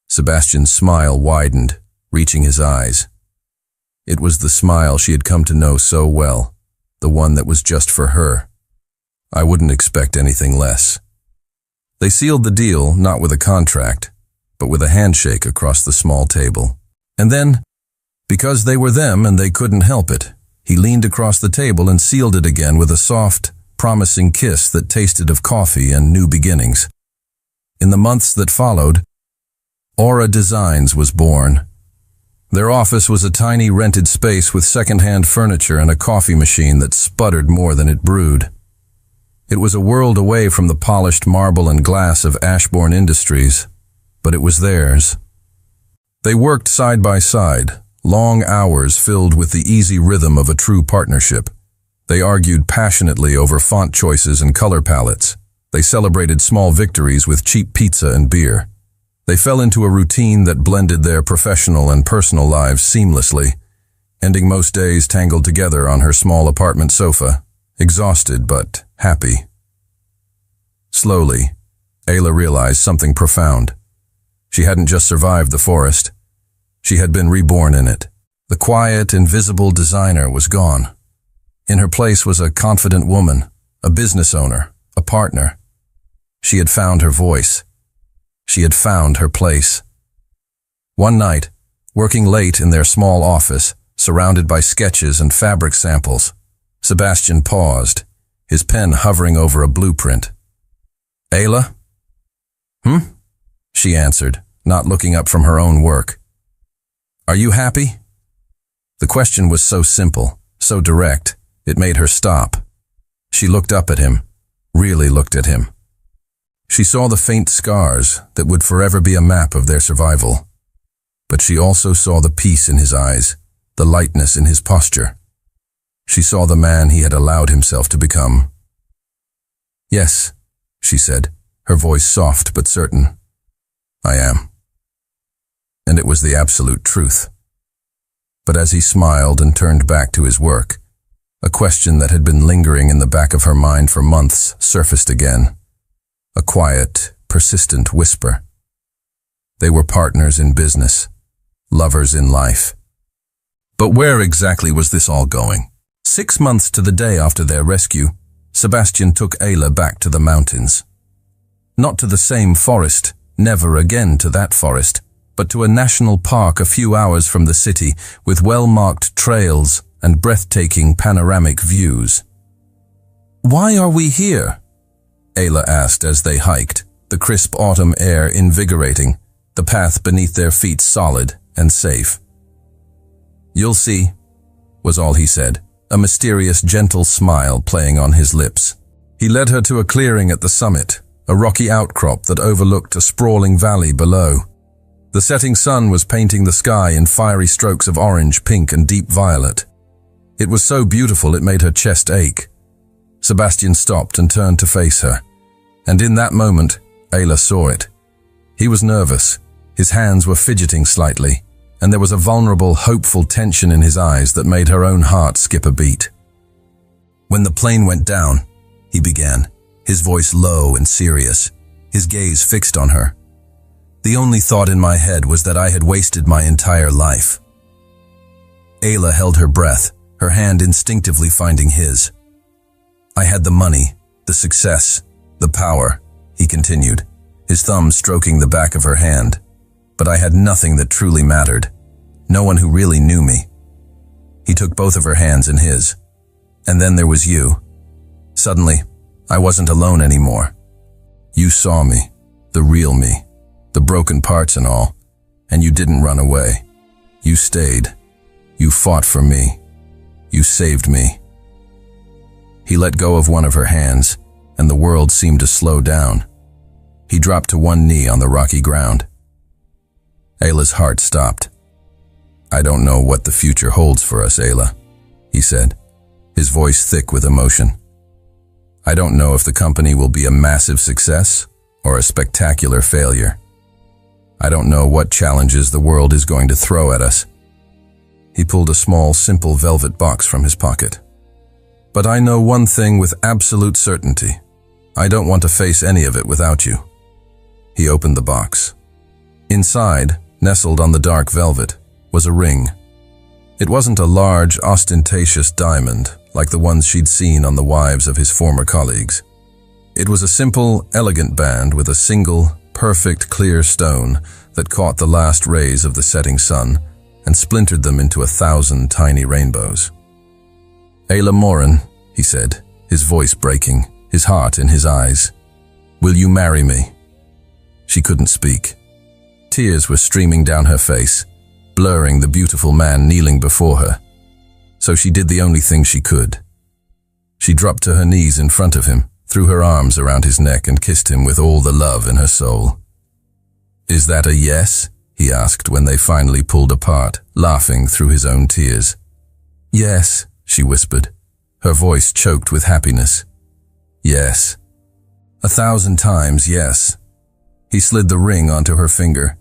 Sebastian's smile widened, reaching his eyes. It was the smile she had come to know so well, the one that was just for her. "I wouldn't expect anything less." They sealed the deal not with a contract, but with a handshake across the small table. And then, because they were them and they couldn't help it, he leaned across the table and sealed it again with a soft, promising kiss that tasted of coffee and new beginnings. In the months that followed, Aura Designs was born. Their office was a tiny rented space with second-hand furniture and a coffee machine that sputtered more than it brewed. It was a world away from the polished marble and glass of Ashbourne Industries, but it was theirs. They worked side by side, long hours filled with the easy rhythm of a true partnership. They argued passionately over font choices and color palettes. They celebrated small victories with cheap pizza and beer. They fell into a routine that blended their professional and personal lives seamlessly, ending most days tangled together on her small apartment sofa, exhausted but happy. Slowly, Ayla realized something profound. She hadn't just survived the forest. She had been reborn in it. The quiet, invisible designer was gone. In her place was a confident woman, a business owner, a partner. She had found her voice. She had found her place. One night, working late in their small office, surrounded by sketches and fabric samples, Sebastian paused, his pen hovering over a blueprint. "Ayla?" she answered, not looking up from her own work. Are you happy? The question was so simple, so direct, it made her stop. She looked up at him, really looked at him. She saw the faint scars that would forever be a map of their survival. But she also saw the peace in his eyes, the lightness in his posture. She saw the man he had allowed himself to become. Yes, she said, her voice soft but certain. I am. And it was the absolute truth. But as he smiled and turned back to his work, a question that had been lingering in the back of her mind for months surfaced again. A quiet, persistent whisper. They were partners in business, lovers in life. But where exactly was this all going? 6 months to the day after their rescue, Sebastian took Ayla back to the mountains. Not to the same forest, never again to that forest, but to a national park a few hours from the city with well-marked trails and breathtaking panoramic views. Why are we here? Ayla asked as they hiked, the crisp autumn air invigorating, the path beneath their feet solid and safe. You'll see, was all he said, a mysterious, gentle smile playing on his lips. He led her to a clearing at the summit, a rocky outcrop that overlooked a sprawling valley below. The setting sun was painting the sky in fiery strokes of orange, pink, and deep violet. It was so beautiful it made her chest ache. Sebastian stopped and turned to face her, and in that moment, Ayla saw it. He was nervous, his hands were fidgeting slightly, and there was a vulnerable, hopeful tension in his eyes that made her own heart skip a beat. When the plane went down, he began, his voice low and serious, his gaze fixed on her. The only thought in my head was that I had wasted my entire life. Ayla held her breath, her hand instinctively finding his. I had the money, the success, the power, he continued, his thumb stroking the back of her hand. But I had nothing that truly mattered, no one who really knew me. He took both of her hands in his. And then there was you. Suddenly, I wasn't alone anymore. You saw me, the real me, the broken parts and all, and you didn't run away. You stayed. You fought for me. You saved me. He let go of one of her hands, and the world seemed to slow down. He dropped to one knee on the rocky ground. Ayla's heart stopped. I don't know what the future holds for us, Ayla, he said, his voice thick with emotion. I don't know if the company will be a massive success or a spectacular failure. I don't know what challenges the world is going to throw at us. He pulled a small, simple velvet box from his pocket. But I know one thing with absolute certainty. I don't want to face any of it without you. He opened the box. Inside, nestled on the dark velvet, was a ring. It wasn't a large, ostentatious diamond like the ones she'd seen on the wives of his former colleagues. It was a simple, elegant band with a single, perfect, clear stone that caught the last rays of the setting sun and splintered them into 1,000 tiny rainbows. Ayla Morin, he said, his voice breaking, his heart in his eyes. Will you marry me? She couldn't speak. Tears were streaming down her face, blurring the beautiful man kneeling before her. So she did the only thing she could. She dropped to her knees in front of him, threw her arms around his neck and kissed him with all the love in her soul. Is that a yes? He asked when they finally pulled apart, laughing through his own tears. Yes, she whispered, her voice choked with happiness. Yes. 1,000 times yes. He slid the ring onto her finger.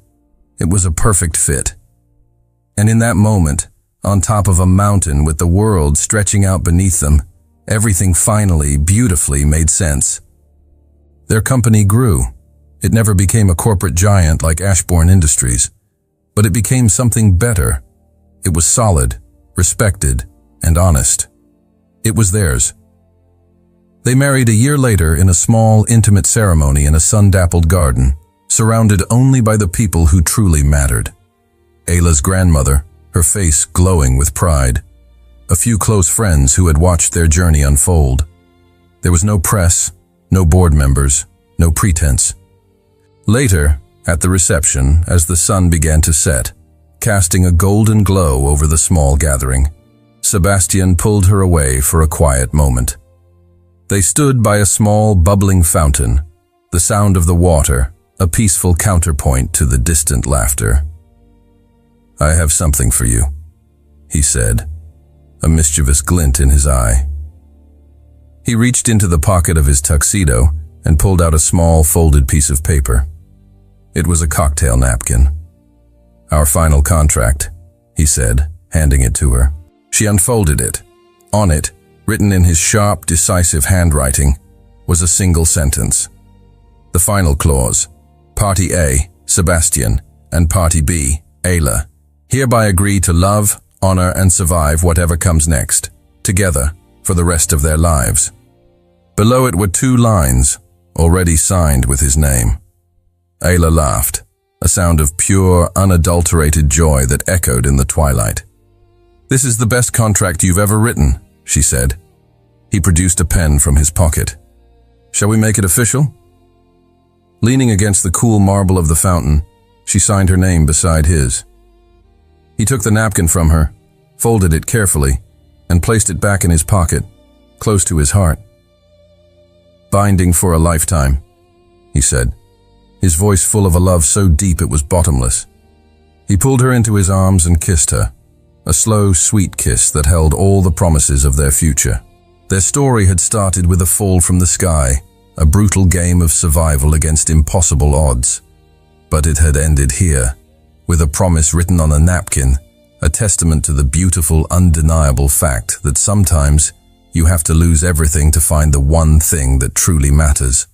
It was a perfect fit. And in that moment, on top of a mountain with the world stretching out beneath them, everything finally, beautifully made sense. Their company grew. It never became a corporate giant like Ashbourne Industries, but it became something better. It was solid, respected, and honest. It was theirs. They married a year later in a small, intimate ceremony in a sun-dappled garden, surrounded only by the people who truly mattered. Ayla's grandmother, her face glowing with pride. A few close friends who had watched their journey unfold. There was no press, no board members, no pretense. Later, At the reception, as the sun began to set, casting a golden glow over the small gathering, Sebastian pulled her away for a quiet moment. They stood by a small, bubbling fountain, the sound of the water, a peaceful counterpoint to the distant laughter. "I have something for you," he said, a mischievous glint in his eye. He reached into the pocket of his tuxedo and pulled out a small, folded piece of paper. It was a cocktail napkin. "Our final contract," he said, handing it to her. She unfolded it. On it, written in his sharp, decisive handwriting, was a single sentence. The final clause, Party A, Sebastian, and Party B, Ayla, hereby agree to love, honor, and survive whatever comes next, together, for the rest of their lives. Below it were 2 lines, already signed with his name. Ayla laughed, a sound of pure, unadulterated joy that echoed in the twilight. "This is the best contract you've ever written," she said. He produced a pen from his pocket. "Shall we make it official?" Leaning against the cool marble of the fountain, she signed her name beside his. He took the napkin from her, folded it carefully, and placed it back in his pocket, close to his heart. "Binding for a lifetime," he said, his voice full of a love so deep it was bottomless. He pulled her into his arms and kissed her, a slow, sweet kiss that held all the promises of their future. Their story had started with a fall from the sky, a brutal game of survival against impossible odds. But it had ended here, with a promise written on a napkin, a testament to the beautiful, undeniable fact that sometimes you have to lose everything to find the one thing that truly matters.